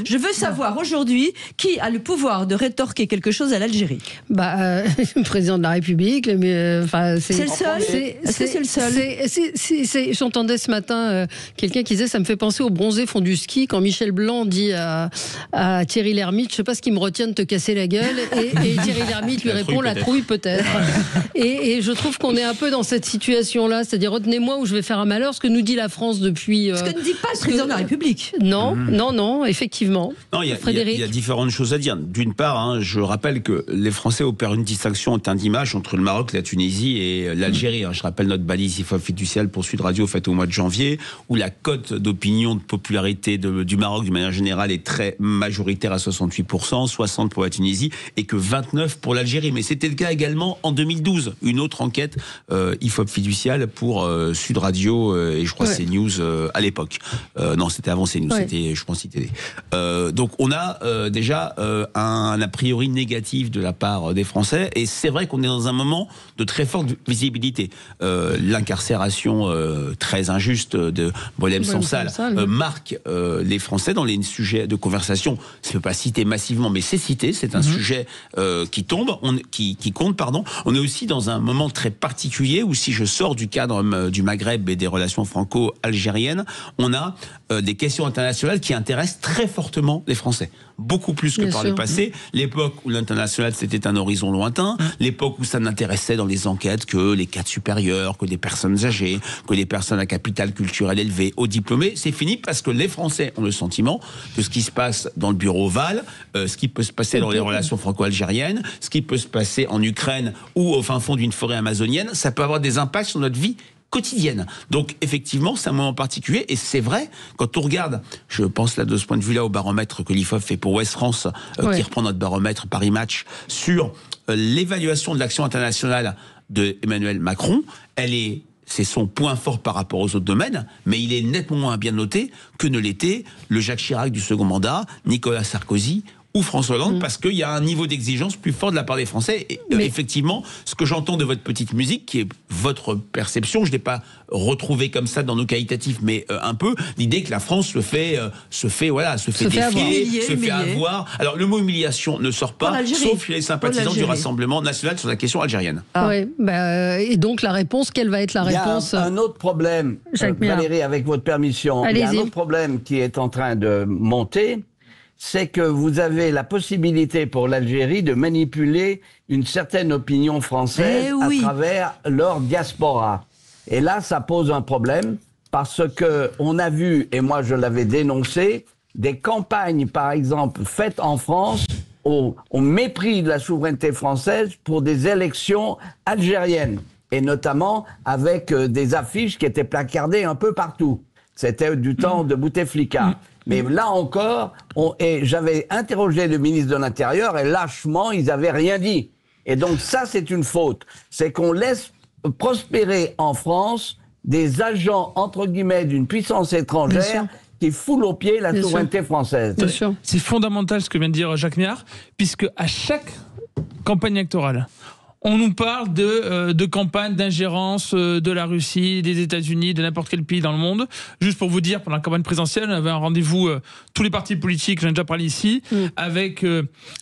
je veux savoir aujourd'hui qui a le pouvoir de rétorquer quelque chose à l'Algérie. Le président de la République. C'est le seul. Est-ce que c'est le seul ? J'entendais ce matin quelqu'un qui disait, ça me fait penser au bronzé fond du ski quand Michel Blanc dit à Thierry Lhermitte, je sais pas ce qui me retient de te casser la gueule, et Thierry Lhermitte lui répond, la trouille peut-être. Et je trouve qu'on est un peu dans cette situation-là, c'est-à-dire retenez-moi ou je vais faire un malheur, ce que nous dit la France depuis. Ce que ne dit pas le président de la République. Non, effectivement. Non, il y a différentes choses à dire. D'une part, je rappelle que les Français opèrent une distinction en termes d'image entre le Maroc, la Tunisie et l'Algérie. Je rappelle notre balise IFOP fiduciale pour Sud Radio faite au mois de janvier, où la cote d'opinion, de popularité du Maroc, d'une manière générale, est très majoritaire à 68%, 60% pour la Tunisie et que 29% pour l'Algérie. Mais c'était le cas également en 2012. Une autre enquête IFOP fiduciale pour Sud Radio et je crois CNews à l'époque. Non, c'était avant CNews, c'était je pense ITV. Donc on a déjà un a priori négatif de la part des Français et c'est vrai qu'on est dans un moment de très forte visibilité. L'incarcération très injuste de Boualem Sansal marque les Français dans les sujets de conversation. Je ne peux pas citer massivement, mais c'est cité. C'est un sujet qui compte. On est aussi dans un moment très particulier où si je sors du cadre du Maghreb et des relations franco-algériennes, on a des questions internationales qui intéressent très fortement les Français. Beaucoup plus que par le passé. L'époque où l'international c'était un horizon lointain, l'époque où ça n'intéressait dans les enquêtes que les cadres supérieurs, que des personnes âgées, que des personnes à capital culturel élevé, aux diplômés, c'est fini parce que les Français ont le sentiment que ce qui se passe dans le bureau ovale, ce qui peut se passer dans les relations franco-algériennes, ce qui peut se passer en Ukraine ou au fin fond d'une forêt amazonienne, ça peut avoir des impacts sur notre vie quotidienne. Donc effectivement, c'est un moment particulier et c'est vrai, quand on regarde, je pense là de ce point de vue-là au baromètre que l'IFOP fait pour Ouest France, qui reprend notre baromètre Paris Match, sur l'évaluation de l'action internationale de Emmanuel Macron, c'est son point fort par rapport aux autres domaines, mais il est nettement moins bien noté que ne l'était le Jacques Chirac du second mandat, Nicolas Sarkozy ou François Hollande, parce qu'il y a un niveau d'exigence plus fort de la part des Français. Et effectivement, ce que j'entends de votre petite musique, qui est votre perception, je ne l'ai pas retrouvé comme ça dans nos qualitatifs, mais un peu, l'idée que la France se fait défier, se fait avoir. Alors, le mot humiliation ne sort pas, sauf chez les sympathisants du Rassemblement national sur la question algérienne. Et donc, la réponse, quelle va être la réponse ? Il y a un autre problème, Valérie, avec votre permission. Il y a un autre problème qui est en train de monter, c'est que vous avez la possibilité pour l'Algérie de manipuler une certaine opinion française à travers leur diaspora. Et là, ça pose un problème parce que on a vu, et moi je l'avais dénoncé, des campagnes, par exemple, faites en France au mépris de la souveraineté française pour des élections algériennes. Et notamment avec des affiches qui étaient placardées un peu partout. C'était du temps de Bouteflika. Mais là encore, j'avais interrogé le ministre de l'Intérieur et lâchement, ils n'avaient rien dit. Et donc ça, c'est une faute. C'est qu'on laisse prospérer en France des agents, entre guillemets, d'une puissance étrangère qui foulent aux pieds la souveraineté française. C'est fondamental ce que vient de dire Jacques Méhard, puisque à chaque campagne électorale, on nous parle de campagne d'ingérence de la Russie, des États-Unis, de n'importe quel pays dans le monde. Juste pour vous dire, pendant la campagne présidentielle, on avait un rendez-vous, tous les partis politiques, j'en ai déjà parlé ici, avec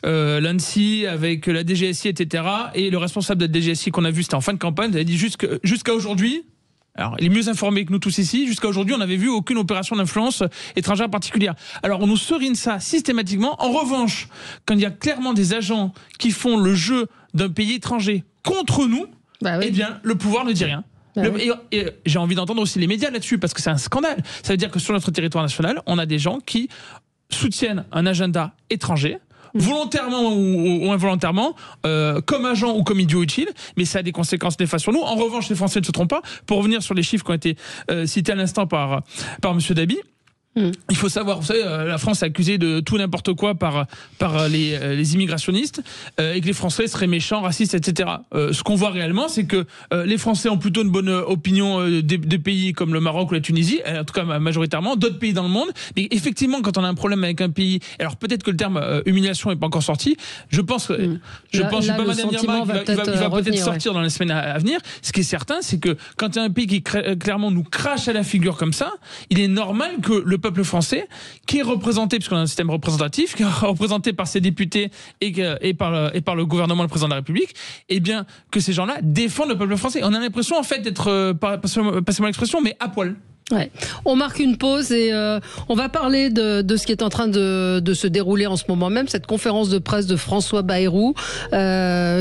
l'ANSSI, avec la DGSI, etc. Et le responsable de la DGSI qu'on a vu, c'était en fin de campagne, il avait dit jusqu'à aujourd'hui, Alors, il est mieux informé que nous tous ici. Jusqu'à aujourd'hui, on n'avait vu aucune opération d'influence étrangère particulière. Alors, on nous serine ça systématiquement. En revanche, quand il y a clairement des agents qui font le jeu d'un pays étranger contre nous, eh bien, le pouvoir ne dit rien. Et j'ai envie d'entendre aussi les médias là-dessus, parce que c'est un scandale. Ça veut dire que sur notre territoire national, on a des gens qui soutiennent un agenda étranger, volontairement ou involontairement, comme agent ou comme idiot utile, mais ça a des conséquences néfastes sur nous. En revanche, les Français ne se trompent pas. Pour revenir sur les chiffres qui ont été cités à l'instant par M. Dabi, il faut savoir, vous savez, la France est accusée de tout n'importe quoi par les immigrationnistes, et que les Français seraient méchants, racistes, etc. Ce qu'on voit réellement, c'est que les Français ont plutôt une bonne opinion des pays comme le Maroc ou la Tunisie, en tout cas majoritairement, d'autres pays dans le monde. Mais effectivement, quand on a un problème avec un pays, alors peut-être que le terme humiliation n'est pas encore sorti, je pense que Madame Irma va peut-être sortir dans les semaines à venir. Ce qui est certain, c'est que quand il y a un pays qui clairement nous crache à la figure comme ça, il est normal que le peuple français, qui est représenté, puisqu'on a un système représentatif, qui est représenté par ses députés et par le gouvernement, le président de la République, eh bien, que ces gens-là défendent le peuple français. On a l'impression, en fait, d'être, passez-moi l'expression, mais à poil. Ouais. On marque une pause et on va parler de ce qui est en train de se dérouler en ce moment même, cette conférence de presse de François Bayrou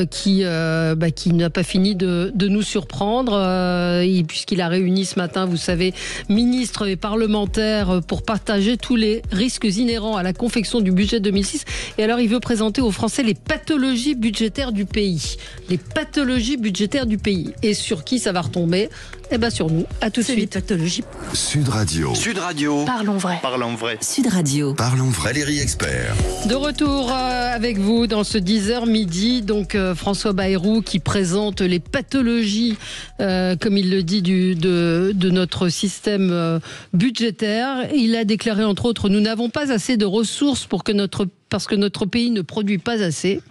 qui n'a pas fini de nous surprendre puisqu'il a réuni ce matin, vous savez, ministres et parlementaires pour partager tous les risques inhérents à la confection du budget 2006. Et alors il veut présenter aux Français les pathologies budgétaires du pays. Les pathologies budgétaires du pays. Et sur qui ça va retomber ? Eh bien sur nous. À tout de suite. Pathologies. Sud Radio. Sud Radio. Parlons vrai. Parlons vrai. Sud Radio. Parlons vrai. Valérie Expert. De retour avec vous dans ce 10h midi. Donc François Bayrou qui présente les pathologies, comme il le dit, de notre système budgétaire. Il a déclaré entre autres: nous n'avons pas assez de ressources parce que notre pays ne produit pas assez.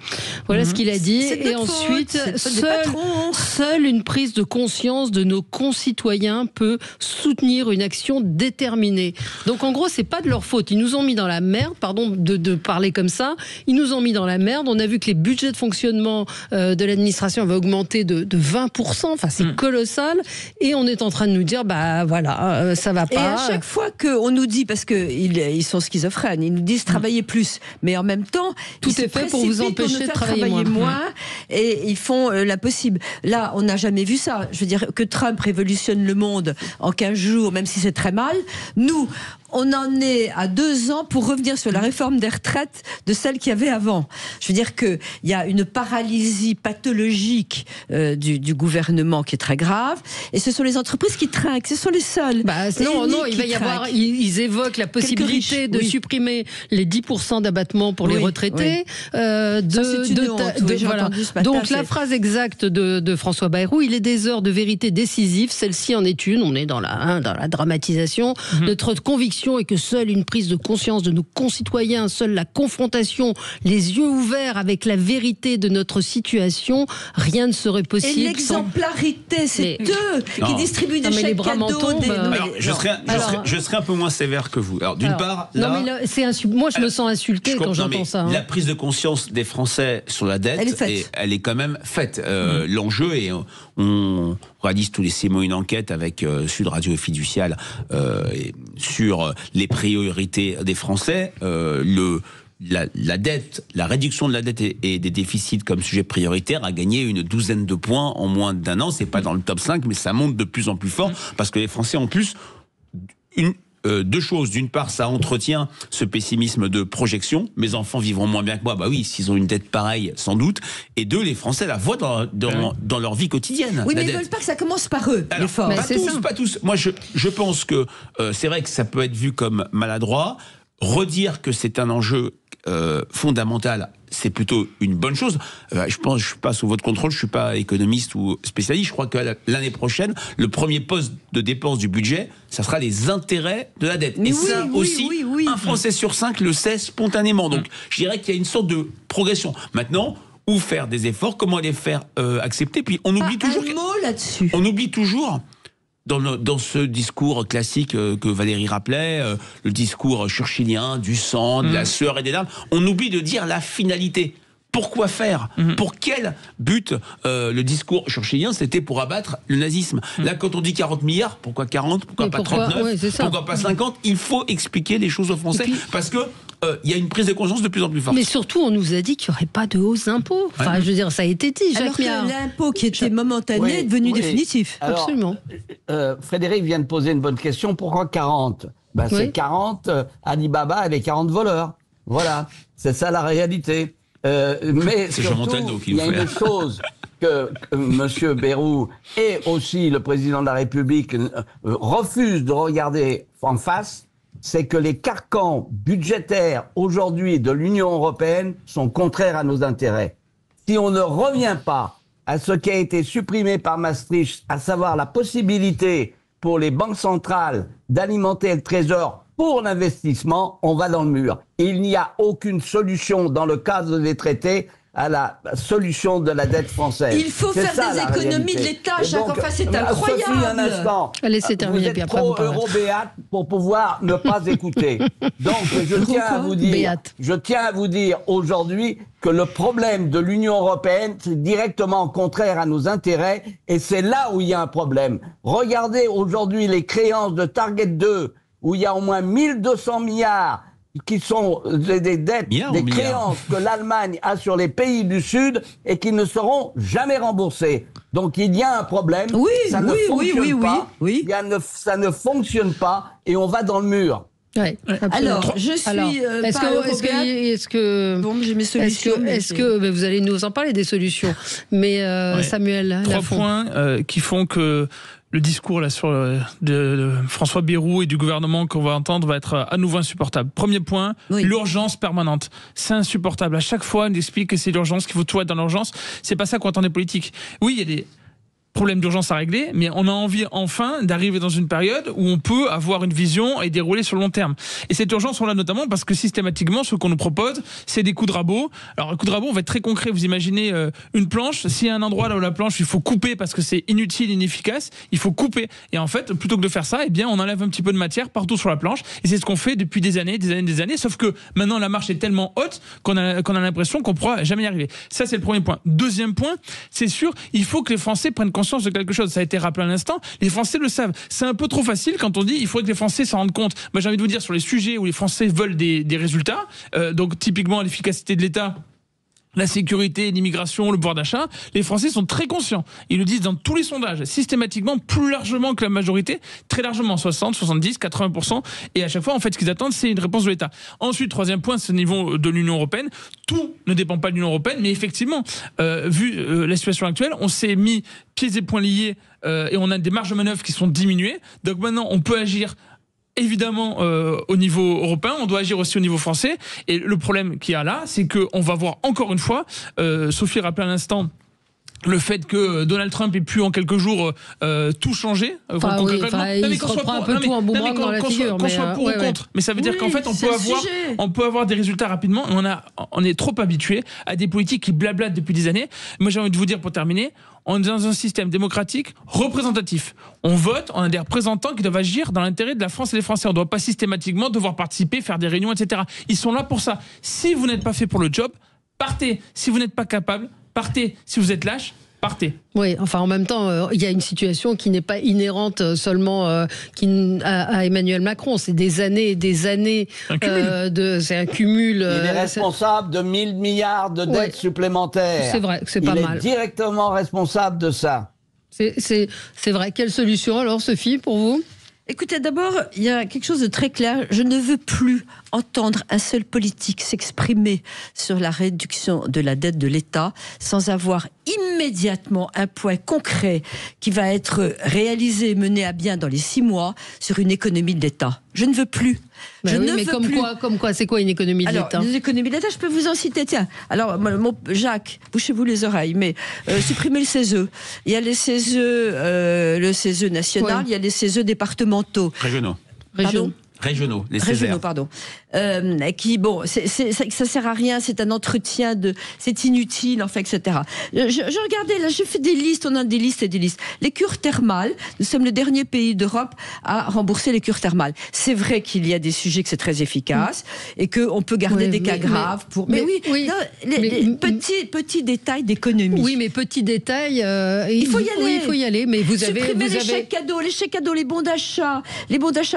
Voilà ce qu'il a dit. Et ensuite, seule une prise de conscience de nos concitoyens peut soutenir une action déterminée. Donc en gros, c'est pas de leur faute. Ils nous ont mis dans la merde, pardon de parler comme ça, ils nous ont mis dans la merde. On a vu que les budgets de fonctionnement de l'administration avaient augmenté de 20%. Enfin, c'est colossal. Et on est en train de nous dire, ça va pas. Et à chaque fois qu'on nous dit, parce qu'ils sont schizophrènes, ils nous disent travailler plus. Mais en même temps, tout est fait pour vous empêcher de travailler moins. Et ils font l'impossible. Là, on n'a jamais vu ça. Je veux dire, que Trump révolutionne le monde en 15 jours, même si c'est très mal. Nous, on en est à 2 ans pour revenir sur la réforme des retraites de celle qu'il y avait avant. Je veux dire qu'il y a une paralysie pathologique du gouvernement qui est très grave. Et ce sont les entreprises qui trinquent. Ce sont les seules. Non, il va y avoir. Ils évoquent la possibilité de supprimer les 10% d'abattement pour les retraités. Donc la phrase exacte de François Bayrou: il est des heures de vérité décisive. Celle-ci en est une. On est dans la dramatisation. Notre conviction est que seule une prise de conscience de nos concitoyens, seule la confrontation, les yeux ouverts avec la vérité de notre situation, rien ne serait possible. Et l'exemplarité, c'est eux qui distribuent des chèques cadeaux. Je serais un peu moins sévère que vous. Alors, d'une part, là, moi je me sens insulté quand j'entends ça. La prise de conscience des Français sur la dette, elle est quand même faite. L'enjeu est, on réalise tous les 6 mois une enquête avec Sud Radio et Fiducial sur les priorités des Français. La dette, la réduction de la dette et des déficits comme sujet prioritaire a gagné une 12aine de points en moins d'1 an. C'est pas dans le top 5, mais ça monte de plus en plus fort parce que les Français, en plus, deux choses. D'une part, ça entretient ce pessimisme de projection. Mes enfants vivront moins bien que moi. Bah oui, s'ils ont une dette pareille, sans doute. Et 2, les Français la voient dans leur vie quotidienne. Oui, mais ils ne veulent pas que ça commence par eux, l'effort. Pas tous. Moi, je pense que c'est vrai que ça peut être vu comme maladroit. Redire que c'est un enjeu fondamental, c'est plutôt une bonne chose. Je pense, je suis pas sous votre contrôle, je suis pas économiste ou spécialiste. Je crois que l'année prochaine, le premier poste de dépense du budget, ça sera les intérêts de la dette. Un Français sur 5 le sait spontanément. Donc, je dirais qu'il y a une sorte de progression. Maintenant, où faire des efforts, comment les faire accepter. Puis on oublie toujours. Un mot là-dessus. On oublie toujours. Dans ce discours classique que Valérie rappelait, le discours churchillien, du sang, de la sueur et des larmes, on oublie de dire la finalité. Pourquoi faire? Pour quel but? Le discours churchillien, c'était pour abattre le nazisme. Là, quand on dit 40 milliards, pourquoi 40? Pourquoi pas 39? Pourquoi pas 50? Il faut expliquer les choses aux Français, parce que il y a une prise de conscience de plus en plus forte. Mais surtout, on nous a dit qu'il n'y aurait pas de hausse d'impôts. Enfin, je veux dire, ça a été dit, Jacques Méard. Alors que l'impôt qui était momentané est devenu définitif. Alors, absolument. Frédéric vient de poser une bonne question. Pourquoi 40? C'est 40, Alibaba avait 40 voleurs. Voilà, c'est ça la réalité. Mais surtout, il y a une chose que M. Bayrou et aussi le président de la République refusent de regarder en face, c'est que les carcans budgétaires aujourd'hui de l'Union européenne sont contraires à nos intérêts. Si on ne revient pas à ce qui a été supprimé par Maastricht, à savoir la possibilité pour les banques centrales d'alimenter le trésor pour l'investissement, on va dans le mur. Il n'y a aucune solution dans le cadre des traités à la solution de la dette française. Il faut faire des économies de l'État, enfin, c'est incroyable. Sophie, un instant. Laissez terminer, vous êtes trop eurobéate pour pouvoir ne pas écouter. Donc, je tiens à vous dire aujourd'hui que le problème de l'Union européenne, c'est directement contraire à nos intérêts, et c'est là où il y a un problème. Regardez aujourd'hui les créances de Target 2, où il y a au moins 1200 milliards qui sont des dettes, des créances que l'Allemagne a sur les pays du Sud et qui ne seront jamais remboursées. Donc il y a un problème, ça ne fonctionne pas et on va dans le mur. Ouais, alors, je suis. Est-ce que bon, j'ai mes solutions. Est-ce que vous allez nous en parler des solutions? Mais Samuel, 3 points qui font que le discours là de François Bayrou et du gouvernement qu'on va entendre va être à nouveau insupportable. Premier point, l'urgence permanente. C'est insupportable. À chaque fois, on explique que c'est l'urgence, qu'il faut tout être dans l'urgence. C'est pas ça qu'on attend des politiques. Oui, il y a des problème d'urgence à régler, mais on a envie enfin d'arriver dans une période où on peut avoir une vision et dérouler sur le long terme. Et cette urgence, on l'a notamment parce que systématiquement, ce qu'on nous propose, c'est des coups de rabot. Alors, un coup de rabot, on va être très concret. Vous imaginez une planche. S'il y a un endroit là où la planche, il faut couper parce que c'est inutile, inefficace, il faut couper. Et en fait, plutôt que de faire ça, eh bien, on enlève un petit peu de matière partout sur la planche. Et c'est ce qu'on fait depuis des années. Sauf que maintenant, la marche est tellement haute qu'on a l'impression qu'on pourra jamais y arriver. Ça, c'est le premier point. Deuxième point, c'est sûr, il faut que les Français prennent conscience de quelque chose. Ça a été rappelé à l'instant. Les Français le savent. C'est un peu trop facile quand on dit il faudrait que les Français s'en rendent compte. Moi, j'ai envie de vous dire sur les sujets où les Français veulent des résultats, donc typiquement l'efficacité de l'État, la sécurité, l'immigration, le pouvoir d'achat, les Français sont très conscients. Ils le disent dans tous les sondages, systématiquement, plus largement que la majorité, très largement, 60, 70, 80%. Et à chaque fois, en fait, ce qu'ils attendent, c'est une réponse de l'État. Ensuite, troisième point, c'est au niveau de l'Union européenne. Tout ne dépend pas de l'Union européenne, mais effectivement, vu la situation actuelle, on s'est mis pieds et poings liés et on a des marges de manœuvre qui sont diminuées. Donc maintenant, on peut agir évidemment au niveau européen, on doit agir aussi au niveau français. Et le problème qu'il y a là, c'est qu'on va voir encore une fois, Sophie rappelait à l'instant, le fait que Donald Trump ait pu en quelques jours tout changer. Il se reprend un peu tout en boomerang dans la figure. Qu'on soit pour ou contre. Mais ça veut dire qu'en fait, on peut avoir des résultats rapidement. Et on est trop habitué à des politiques qui blablatent depuis des années. Moi, j'ai envie de vous dire pour terminer, on est dans un système démocratique représentatif. On vote, on a des représentants qui doivent agir dans l'intérêt de la France et des Français. On ne doit pas systématiquement devoir participer, faire des réunions, etc. Ils sont là pour ça. Si vous n'êtes pas fait pour le job, partez. Si vous n'êtes pas capable, partez. Si vous êtes lâche, partez. Oui, enfin en même temps, il y a une situation qui n'est pas inhérente seulement à Emmanuel Macron. C'est des années et des années c'est un cumul. Il est responsable de 1000 milliards de dettes supplémentaires. C'est vrai, c'est pas mal. Il est directement responsable de ça. C'est vrai. Quelle solution alors, Sophie, pour vous ? Écoutez, d'abord, il y a quelque chose de très clair. Je ne veux plus entendre un seul politique s'exprimer sur la réduction de la dette de l'État sans avoir immédiatement un point concret qui va être réalisé et mené à bien dans les 6 mois sur une économie de l'État. Je ne veux plus. Comme quoi, c'est quoi une économie de l'État ? Une économie de l'État, je peux vous en citer. Tiens, alors, Jacques, bouchez-vous les oreilles, mais supprimez le CESE. Il y a les CESE, le CESE national, il y a les CESE départementaux. Régionaux. Régionaux, les Régionaux, Césaires. pardon. Qui, bon, ça sert à rien, c'est un entretien c'est inutile, enfin, etc. Je regardais, là, je fais des listes, on a des listes et des listes. Les cures thermales, nous sommes le dernier pays d'Europe à rembourser les cures thermales. C'est vrai qu'il y a des sujets que c'est très efficace et qu'on peut garder des cas graves pour. Mais oui, non, petits détails d'économie. Oui, mais petits détails. Il faut y aller. Oui, il faut y aller, mais vous avez. Les chèques cadeaux, les bons d'achat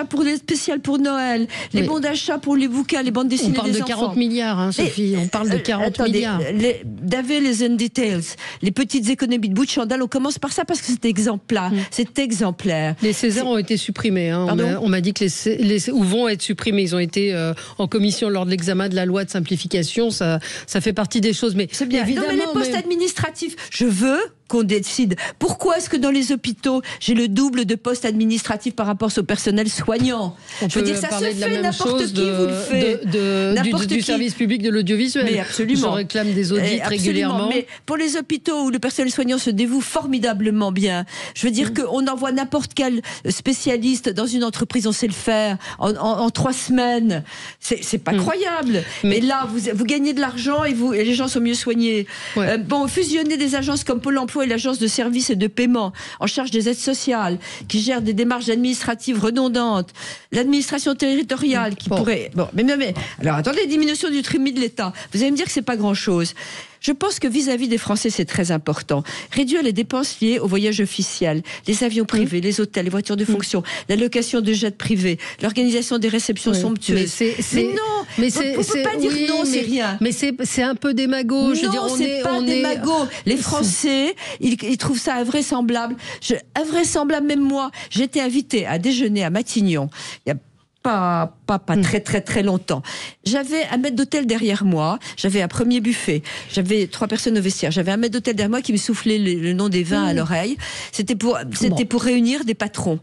pour les spéciales pour Noël, les bons d'achat pour les bouquins, les bandes dessinées des enfants. On parle de 40 milliards, hein, Sophie. On parle de 40 milliards. Les and details, les petites économies de bout de chandelle, on commence par ça parce que c'est exemplaire. C'est exemplaire. Les Césaires ont été supprimés. Hein. On m'a dit que ou vont être supprimés. Ils ont été en commission lors de l'examen de la loi de simplification. Ça fait partie des choses. Mais c'est bien. Évidemment, non, mais les postes administratifs, je veux qu'on décide. Pourquoi est-ce que dans les hôpitaux, j'ai le double de postes administratifs par rapport au personnel soignant? Je veux dire, ça se fait, n'importe qui vous le fait. Du service public de l'audiovisuel. Mais absolument. Je réclame des audits régulièrement. Mais pour les hôpitaux où le personnel soignant se dévoue formidablement bien, je veux dire qu'on envoie n'importe quel spécialiste dans une entreprise, on sait le faire, en 3 semaines. C'est pas croyable. Mais là, vous gagnez de l'argent et les gens sont mieux soignés. Ouais. Fusionner des agences comme Pôle emploi et l'agence de services et de paiement en charge des aides sociales, qui gère des démarches administratives redondantes, l'administration territoriale qui pourrait... Mais, alors attendez, diminution du tribut de l'État. Vous allez me dire que c'est pas grand-chose. Je pense que vis-à-vis des Français, c'est très important. Réduire les dépenses liées au voyage officiel, les avions privés, les hôtels, les voitures de fonction, la location de jets privés, l'organisation des réceptions somptueuses. Mais non, on peut pas dire non, c'est rien. Mais c'est un peu démago. Je veux dire, c'est pas démago. Les Français, ils trouvent ça invraisemblable. Invraisemblable, même moi. J'étais invitée à déjeuner à Matignon. Il y a pas très très très longtemps. J'avais un maître d'hôtel derrière moi, j'avais un premier buffet, j'avais 3 personnes au vestiaire, j'avais un maître d'hôtel derrière moi qui me soufflait le nom des vins à l'oreille. C'était pour réunir des patrons.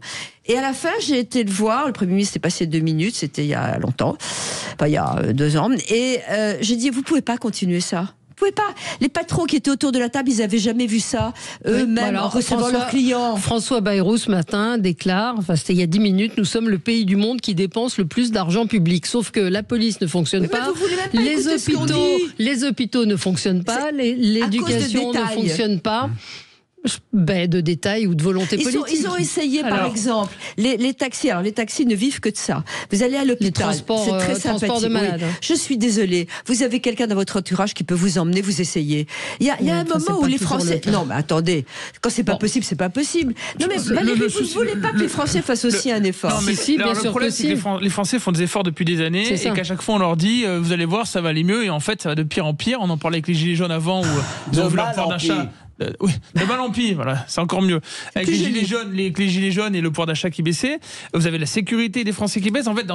Et à la fin, j'ai été le voir, le Premier ministre s'est passé 2 minutes, c'était il y a longtemps, il y a 2 ans, et j'ai dit, vous pouvez pas continuer ça. Vous pouvez pas. Les patrons qui étaient autour de la table, ils avaient jamais vu ça eux-mêmes en recevant leurs clients. François Bayrou ce matin déclare, c'était il y a 10 minutes, nous sommes le pays du monde qui dépense le plus d'argent public. Sauf que la police ne fonctionne pas, les hôpitaux ne fonctionnent pas, l'éducation ne fonctionne pas. De détails ou de volonté politique. Ils ont essayé, par exemple, les taxis. Alors, les taxis ne vivent que de ça. Vous allez à l'hôpital, c'est très sympathique. De malades. Oui. Je suis désolée. Vous avez quelqu'un dans votre entourage qui peut vous emmener, vous essayez. Il y a un moment où les Français... Non, mais attendez. Quand c'est pas possible, c'est pas possible. Non, mais Valérie, vous ne voulez pas que les Français fassent aussi un effort. Non, mais si, bien sûr le problème, c'est que les Français font des efforts depuis des années et qu'à chaque fois, on leur dit, vous allez voir, ça va aller mieux. Et en fait, ça va de pire en pire. On en parlait avec les Gilets jaunes avant, où ils ont vu leur pouvoir d'achat. Oui, de mal en pire, voilà, c'est encore mieux. Avec les gilets jaunes et le pouvoir d'achat qui baissait, vous avez la sécurité des Français qui baisse. En fait,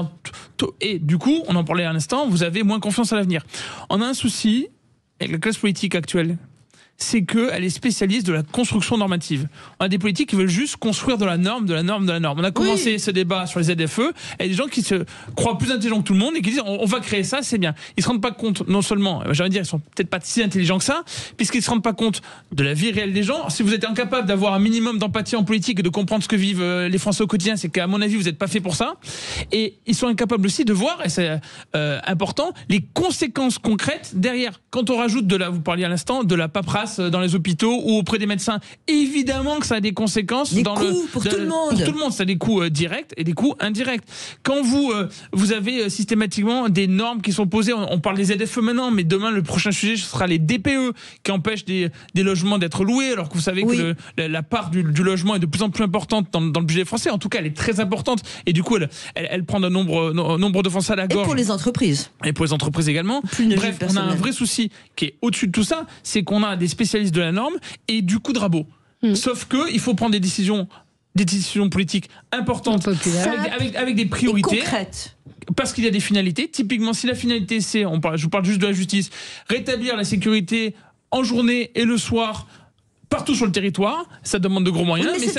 et du coup, on en parlait à l'instant, vous avez moins confiance à l'avenir. On a un souci avec la classe politique actuelle, c'est qu'elle est spécialiste de la construction normative. On a des politiques qui veulent juste construire de la norme. On a commencé ce débat sur les ZFE, et des gens qui se croient plus intelligents que tout le monde et qui disent on va créer ça, c'est bien. Ils se rendent pas compte, non seulement, j'allais dire, ils sont peut-être pas si intelligents que ça, puisqu'ils se rendent pas compte de la vie réelle des gens. Si vous êtes incapable d'avoir un minimum d'empathie en politique et de comprendre ce que vivent les Français au quotidien, c'est qu'à mon avis, vous n'êtes pas fait pour ça. Et ils sont incapables aussi de voir, et c'est important, les conséquences concrètes derrière. Quand on rajoute vous parliez à l'instant, de la paperasse dans les hôpitaux ou auprès des médecins, évidemment que ça a des conséquences pour tout le monde. Pour tout le monde, ça a des coûts directs et des coûts indirects. Quand vous avez systématiquement des normes qui sont posées, on parle des ZFE maintenant, mais demain le prochain sujet ce sera les DPE qui empêchent des logements d'être loués, alors que vous savez que la part du logement est de plus en plus importante dans le budget français. En tout cas, elle est très importante et du coup, elle prend un nombre de Français à la gorge. Et pour les entreprises. Et pour les entreprises également. Bref, on a un vrai souci qui est au-dessus de tout ça, c'est qu'on a des spécialistes de la norme et du coup de rabot. Sauf qu'il faut prendre des décisions politiques importantes avec des priorités. Et concrètes. Parce qu'il y a des finalités. Typiquement, si la finalité c'est, je vous parle juste de la justice, rétablir la sécurité en journée et le soir partout sur le territoire, ça demande de gros moyens, oui, mais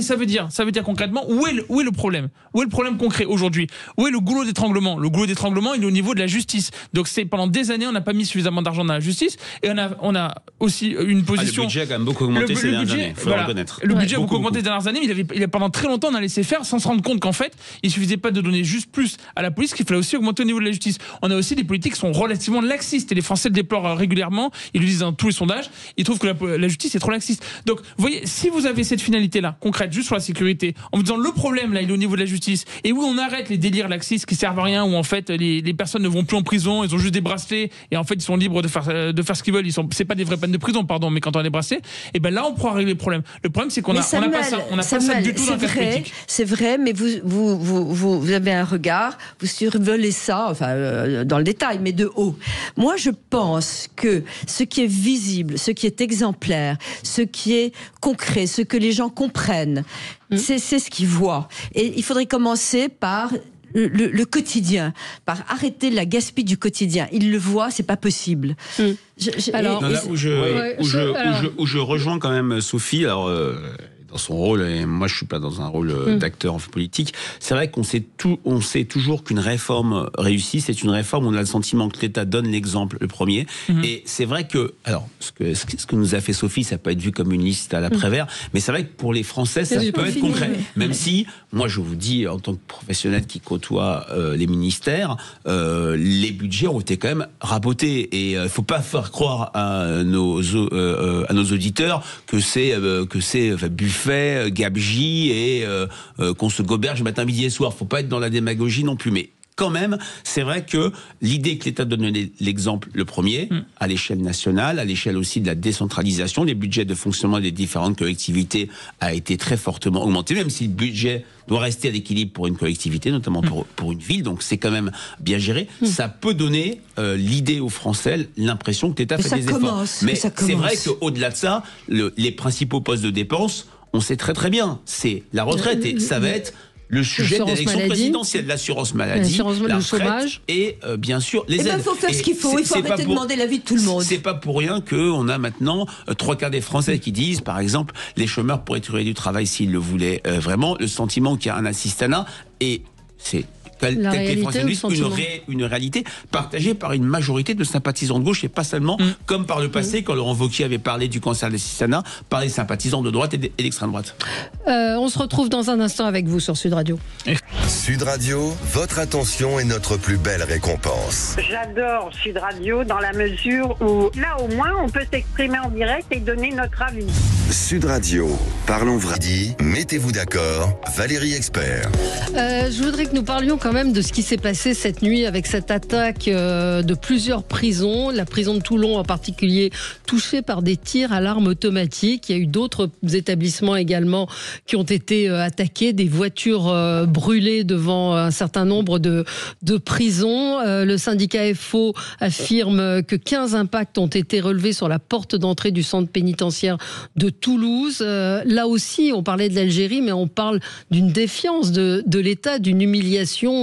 ça veut dire concrètement où est le problème? Où est le problème concret aujourd'hui? Où est le goulot d'étranglement? Le goulot d'étranglement, il est au niveau de la justice. Donc pendant des années, on n'a pas mis suffisamment d'argent dans la justice, et on a aussi une position. Le budget a quand même beaucoup augmenté ces dernières années, il faut le reconnaître. Le budget a beaucoup augmenté ces dernières années, mais il a pendant très longtemps, on a laissé faire sans se rendre compte qu'en fait, il suffisait pas de donner juste plus à la police, qu'il fallait aussi augmenter au niveau de la justice. On a aussi des politiques qui sont relativement laxistes, et les Français le déplorent régulièrement, ils le disent dans tous les sondages, ils trouvent que la justice est trop laxiste. Donc, vous voyez, si vous avez cette finalité-là, concrète, juste sur la sécurité, en vous disant le problème, là, il est au niveau de la justice, et où on arrête les délires laxistes qui servent à rien, où en fait, les personnes ne vont plus en prison, ils ont juste des bracelets, et en fait, ils sont libres de faire ce qu'ils veulent, c'est pas des vraies peines de prison, pardon, mais quand on a des bracelets, et ben là, on pourra régler le problème. Le problème, c'est qu'on n'a pas ça du tout dans la politique. C'est vrai, mais vous avez un regard, vous survolez ça, dans le détail, mais de haut. Moi, je pense que ce qui est visible, ce qui est exemplaire, ce qui est concret, ce que les gens comprennent, c'est ce qu'ils voient. Et il faudrait commencer par le quotidien, par arrêter la gaspille du quotidien. Ils le voient, c'est pas possible. Où je rejoins quand même Sophie, alors dans son rôle, et moi je suis pas dans un rôle d'acteur politique, c'est vrai qu'on sait toujours qu'une réforme réussie, c'est une réforme où on a le sentiment que l'État donne l'exemple le premier, et c'est vrai que, alors, ce que nous a fait Sophie, ça peut être vu comme une liste à la Prévert, mais c'est vrai que pour les Français, ça peut être concret, même si, moi je vous dis, en tant que professionnel qui côtoie les ministères, les budgets ont été quand même rabotés, et il faut pas faire croire à nos auditeurs que c'est buffet, gabegie et qu'on se goberge matin, midi et soir. Faut pas être dans la démagogie non plus, mais quand même, c'est vrai que l'idée que l'État donne l'exemple le premier, à l'échelle nationale, à l'échelle aussi de la décentralisation, les budgets de fonctionnement des différentes collectivités a été très fortement augmenté, même si le budget doit rester à l'équilibre pour une collectivité, notamment pour une ville, donc c'est quand même bien géré. Ça peut donner l'idée aux Français, l'impression que l'État fait des efforts. Mais c'est vrai qu'au-delà de ça, les principaux postes de dépenses, on sait très très bien, c'est la retraite, et ça va être le sujet de l'élection présidentielle, l'assurance maladie, le chômage et bien sûr les aides. Il faut faire ce qu'il faut, il faut arrêter de demander l'avis de tout le monde. C'est pas pour rien qu'on a maintenant 3/4 des Français qui disent, par exemple, les chômeurs pourraient trouver du travail s'ils le voulaient vraiment, le sentiment qu'il y a un assistanat, et c'est une réalité partagée par une majorité de sympathisants de gauche, et pas seulement comme par le passé quand Laurent Wauquiez avait parlé du cancer de l'assistanat par les sympathisants de droite et d'extrême droite. On se retrouve dans un instant avec vous sur Sud Radio. Sud Radio, votre attention est notre plus belle récompense. J'adore Sud Radio dans la mesure où là au moins on peut s'exprimer en direct et donner notre avis. Sud Radio, parlons vrai. Mettez-vous d'accord, Valérie Expert. Je voudrais que nous parlions quand même de ce qui s'est passé cette nuit avec cette attaque de plusieurs prisons, la prison de Toulon en particulier touchée par des tirs à l'arme automatique. Il y a eu d'autres établissements également qui ont été attaqués, des voitures brûlées devant un certain nombre de prisons. Le syndicat FO affirme que 15 impacts ont été relevés sur la porte d'entrée du centre pénitentiaire de Toulouse. Là aussi, on parlait de l'Algérie, mais on parle d'une défiance de l'État, d'une humiliation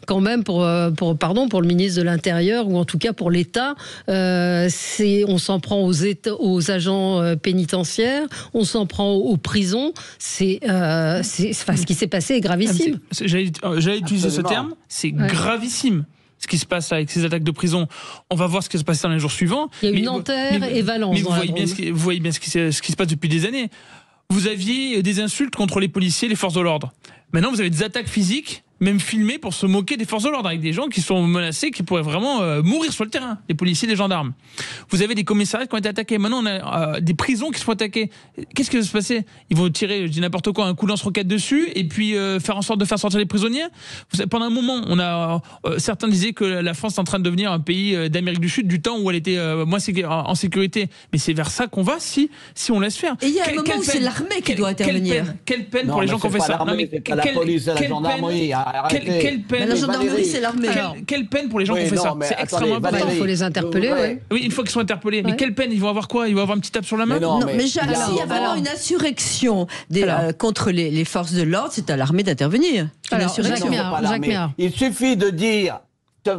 quand même pour le ministre de l'Intérieur, ou en tout cas pour l'État. On s'en prend aux agents pénitentiaires, on s'en prend aux prisons. Ce qui s'est passé est gravissime. J'allais utiliser ce terme, c'est gravissime. Ce qui se passe là avec ces attaques de prison, on va voir ce qui se passe dans les jours suivants. Il y a eu Nanterre et Valence. Mais vous voyez bien ce qui se passe depuis des années. Vous aviez des insultes contre les policiers, les forces de l'ordre. Maintenant, vous avez des attaques physiques, même filmées, pour se moquer des forces de l'ordre, avec des gens qui sont menacés, qui pourraient vraiment mourir sur le terrain, les policiers, les gendarmes. Vous avez des commissariats qui ont été attaqués. Maintenant, on a des prisons qui se font attaquer. Qu'est-ce qui va se passer? Ils vont tirer, je dis n'importe quoi, un coup de lance-roquette dessus, et puis faire en sorte de faire sortir les prisonniers. Pendant un moment, certains disaient que la France est en train de devenir un pays d'Amérique du Sud, du temps où elle était moins en sécurité. Mais c'est vers ça qu'on va si on laisse faire. Et il y a un moment où c'est l'armée qui doit intervenir. Quelle peine pour les gens qui ont fait ça. La police et la gendarmerie. Quelle peine. La gendarmerie, c'est l'armée. Quelle peine pour les gens qui ont fait ça. C'est extrêmement important. Il faut les interpeller. Oui, une fois qu'ils sont interpellés. Mais quelle peine? Ils vont avoir quoi? Ils vont avoir un petit tape sur la main? Mais s'il y a vraiment une insurrection contre les forces de l'ordre, c'est à l'armée d'intervenir. Jacques Méard. Il suffit de dire,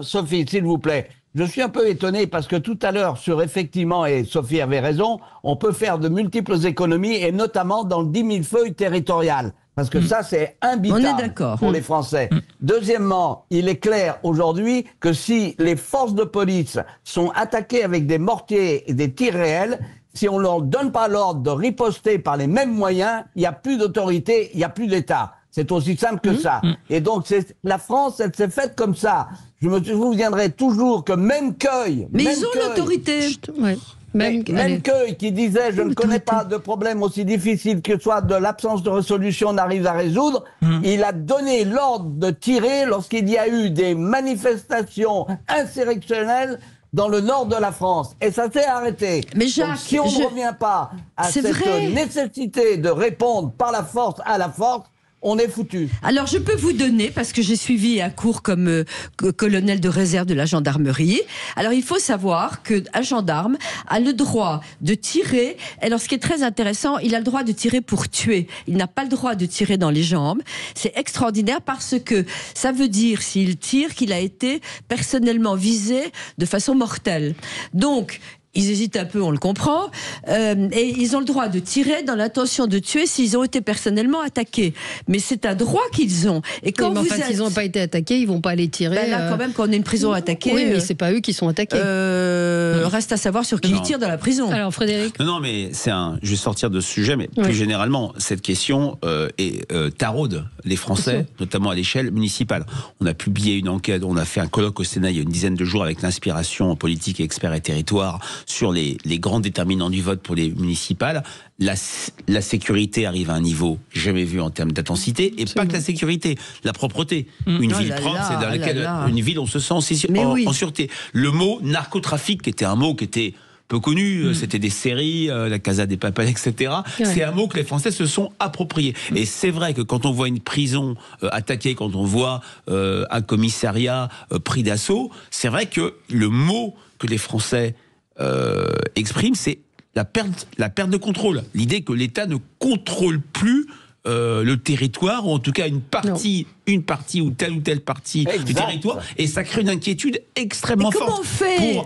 Sophie, s'il vous plaît, je suis un peu étonné parce que tout à l'heure, effectivement, et Sophie avait raison, on peut faire de multiples économies et notamment dans le 10 000 feuilles territorial. Parce que ça, c'est imbitable pour les Français. Deuxièmement, il est clair aujourd'hui que si les forces de police sont attaquées avec des mortiers et des tirs réels, si on ne leur donne pas l'ordre de riposter par les mêmes moyens, il n'y a plus d'autorité, il n'y a plus d'État. C'est aussi simple que ça. Et donc, la France, elle s'est faite comme ça. Je me souviendrai toujours que même Cueil... Mais ils ont l'autorité. Même Cueil qui disait « Je ne connais pas de problème aussi difficile que soit de l'absence de résolution on arrive à résoudre », il a donné l'ordre de tirer lorsqu'il y a eu des manifestations insurrectionnelles dans le nord de la France. Et ça s'est arrêté. Mais Jacques, donc, si on ne revient pas à cette nécessité de répondre par la force à la force, on est foutu. Alors, je peux vous donner, parce que j'ai suivi un cours comme colonel de réserve de la gendarmerie. Alors, il faut savoir qu'un gendarme a le droit de tirer. Et alors, ce qui est très intéressant, il a le droit de tirer pour tuer. Il n'a pas le droit de tirer dans les jambes. C'est extraordinaire parce que ça veut dire, s'il tire, qu'il a été personnellement visé de façon mortelle. Donc, ils hésitent un peu, on le comprend, et ils ont le droit de tirer dans l'intention de tuer s'ils ont été personnellement attaqués. Mais c'est un droit qu'ils ont. Et quand s'ils n'ont pas été attaqués, ils vont pas les tirer. Ben là, quand même, quand on est une prison attaquée. Oui, mais c'est pas eux qui sont attaqués. Reste à savoir sur qui ils tirent dans la prison. Alors, Frédéric. Non, mais je vais sortir de ce sujet, mais plus généralement, cette question taraude les Français, notamment à l'échelle municipale. On a publié une enquête, on a fait un colloque au Sénat il y a une dizaine de jours avec l'Inspiration politique, experts et territoire sur les grands déterminants du vote pour les municipales. La sécurité arrive à un niveau jamais vu en termes d'intensité, et pas que la sécurité, la propreté. Une ville propre, c'est dans laquelle une ville on se sent en sûreté. Le mot narcotrafic, qui était un mot qui était peu connu, c'était des séries, la Casa des Papel, etc. C'est un mot que les Français se sont appropriés. Et c'est vrai que quand on voit une prison attaquée, quand on voit un commissariat pris d'assaut, c'est vrai que le mot que les Français expriment, c'est la perte de contrôle. L'idée que l'État ne contrôle plus le territoire, ou en tout cas une partie ou telle partie du territoire, et ça crée une inquiétude extrêmement forte. Comment on fait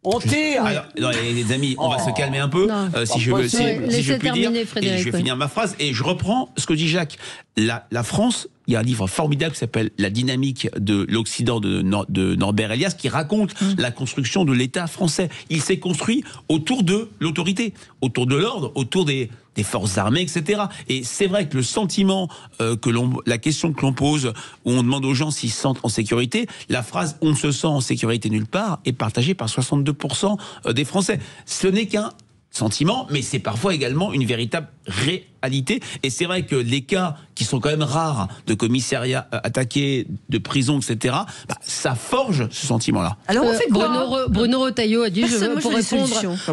On tire. Alors, les amis, on va se calmer un peu, si je puis dire. Et je vais finir ma phrase. Et je reprends ce que dit Jacques. La France, il y a un livre formidable qui s'appelle La dynamique de l'Occident de Norbert Elias, qui raconte la construction de l'État français. Il s'est construit autour de l'autorité, autour de l'ordre, autour des forces armées, etc. Et c'est vrai que le sentiment la question que l'on pose, où on demande aux gens s'ils se sentent en sécurité, la phrase « on se sent en sécurité nulle part » est partagée par 62% des Français. Ce n'est qu'un sentiment, mais c'est parfois également une véritable réalité. Et c'est vrai que les cas qui sont quand même rares de commissariats attaqués, de prisons, etc., ça forge ce sentiment-là. Alors on fait quoi ? Bruno Retailleau a dit,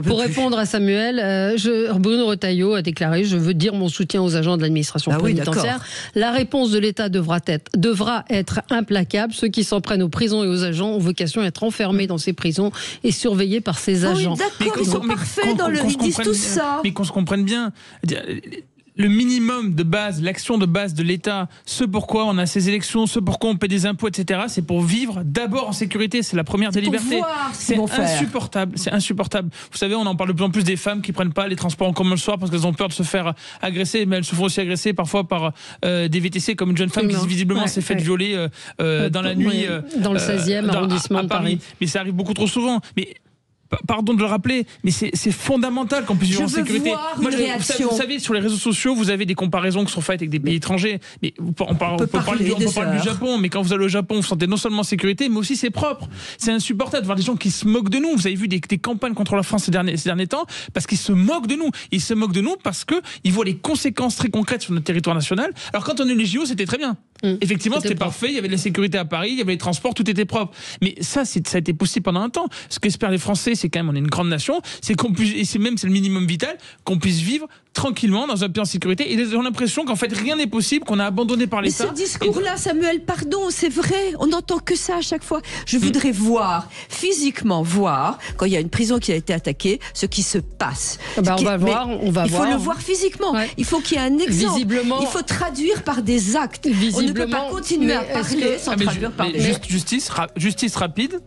pour répondre à Samuel, Bruno Retailleau a déclaré « Je veux dire mon soutien aux agents de l'administration pénitentiaire. La réponse de l'État devra être implacable. Ceux qui s'en prennent aux prisons et aux agents ont vocation à être enfermés dans ces prisons et surveillés par ces agents. » D'accord, ils sont parfaits ils disent tout ça. Mais qu'on se comprenne bien. Le minimum de base, l'action de base de l'État, ce pourquoi on a ces élections, ce pourquoi on paie des impôts, etc., c'est pour vivre d'abord en sécurité. C'est la première des libertés. C'est insupportable. C'est insupportable. Vous savez, on en parle de plus en plus des femmes qui prennent pas les transports en commun le soir parce qu'elles ont peur de se faire agresser, mais elles se font aussi agresser parfois par des VTC, comme une jeune femme qui visiblement s'est faite violer dans la nuit. Dans le 16e arrondissement de Paris. Mais ça arrive beaucoup trop souvent. Mais pardon de le rappeler, mais c'est fondamental qu'on puisse vivre en sécurité. Vous savez, sur les réseaux sociaux, vous avez des comparaisons qui sont faites avec des pays étrangers. Mais on peut parler du Japon, mais quand vous allez au Japon, vous sentez non seulement en sécurité, mais aussi c'est propre. C'est insupportable de voir des gens qui se moquent de nous. Vous avez vu des campagnes contre la France ces derniers temps, parce qu'ils se moquent de nous. Ils se moquent de nous parce qu'ils voient les conséquences très concrètes sur notre territoire national. Alors quand on a eu les JO, c'était très bien. Effectivement, c'était parfait. Il y avait de la sécurité à Paris, il y avait les transports, tout était propre. Mais ça a été possible pendant un temps. Ce qu'espèrent les Français, c'est quand même, on est une grande nation, c'est qu'on puisse, et c'est le minimum vital, qu'on puisse vivre tranquillement dans un pays en sécurité. Et ils ont l'impression qu'en fait rien n'est possible, qu'on a abandonné par l'État. Mais ce discours-là, Samuel, pardon, c'est vrai, on n'entend que ça à chaque fois. Je voudrais physiquement voir, quand il y a une prison qui a été attaquée, ce qui se passe. On va voir. Il faut le voir physiquement. Ouais. Il faut qu'il y ait un exemple. Visiblement, il faut traduire par des actes. On ne peut pas continuer à parler sans traduire par des actes. Justice rapide,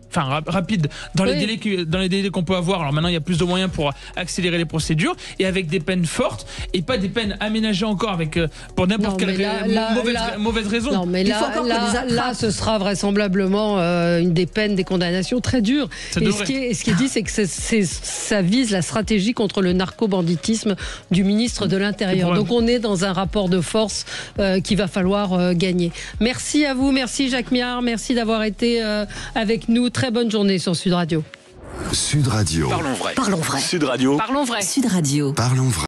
dans les délais qu'on peut avoir. Alors maintenant, il y a plus de moyens pour accélérer les procédures et avec des peines fortes et pas des peines aménagées encore avec pour n'importe quelle mauvaise raison. Non, mais là, ce sera vraisemblablement une des peines, des condamnations très dures. Et ce qui est dit, c'est que ça vise la stratégie contre le narco-banditisme du ministre de l'Intérieur. Donc on est dans un rapport de force qu'il va falloir gagner. Merci à vous, merci Jacques Miard, merci d'avoir été avec nous. Très bonne journée sur Sud Radio. Sud Radio. Parlons vrai. Sud Radio. Parlons vrai. Parlons vrai.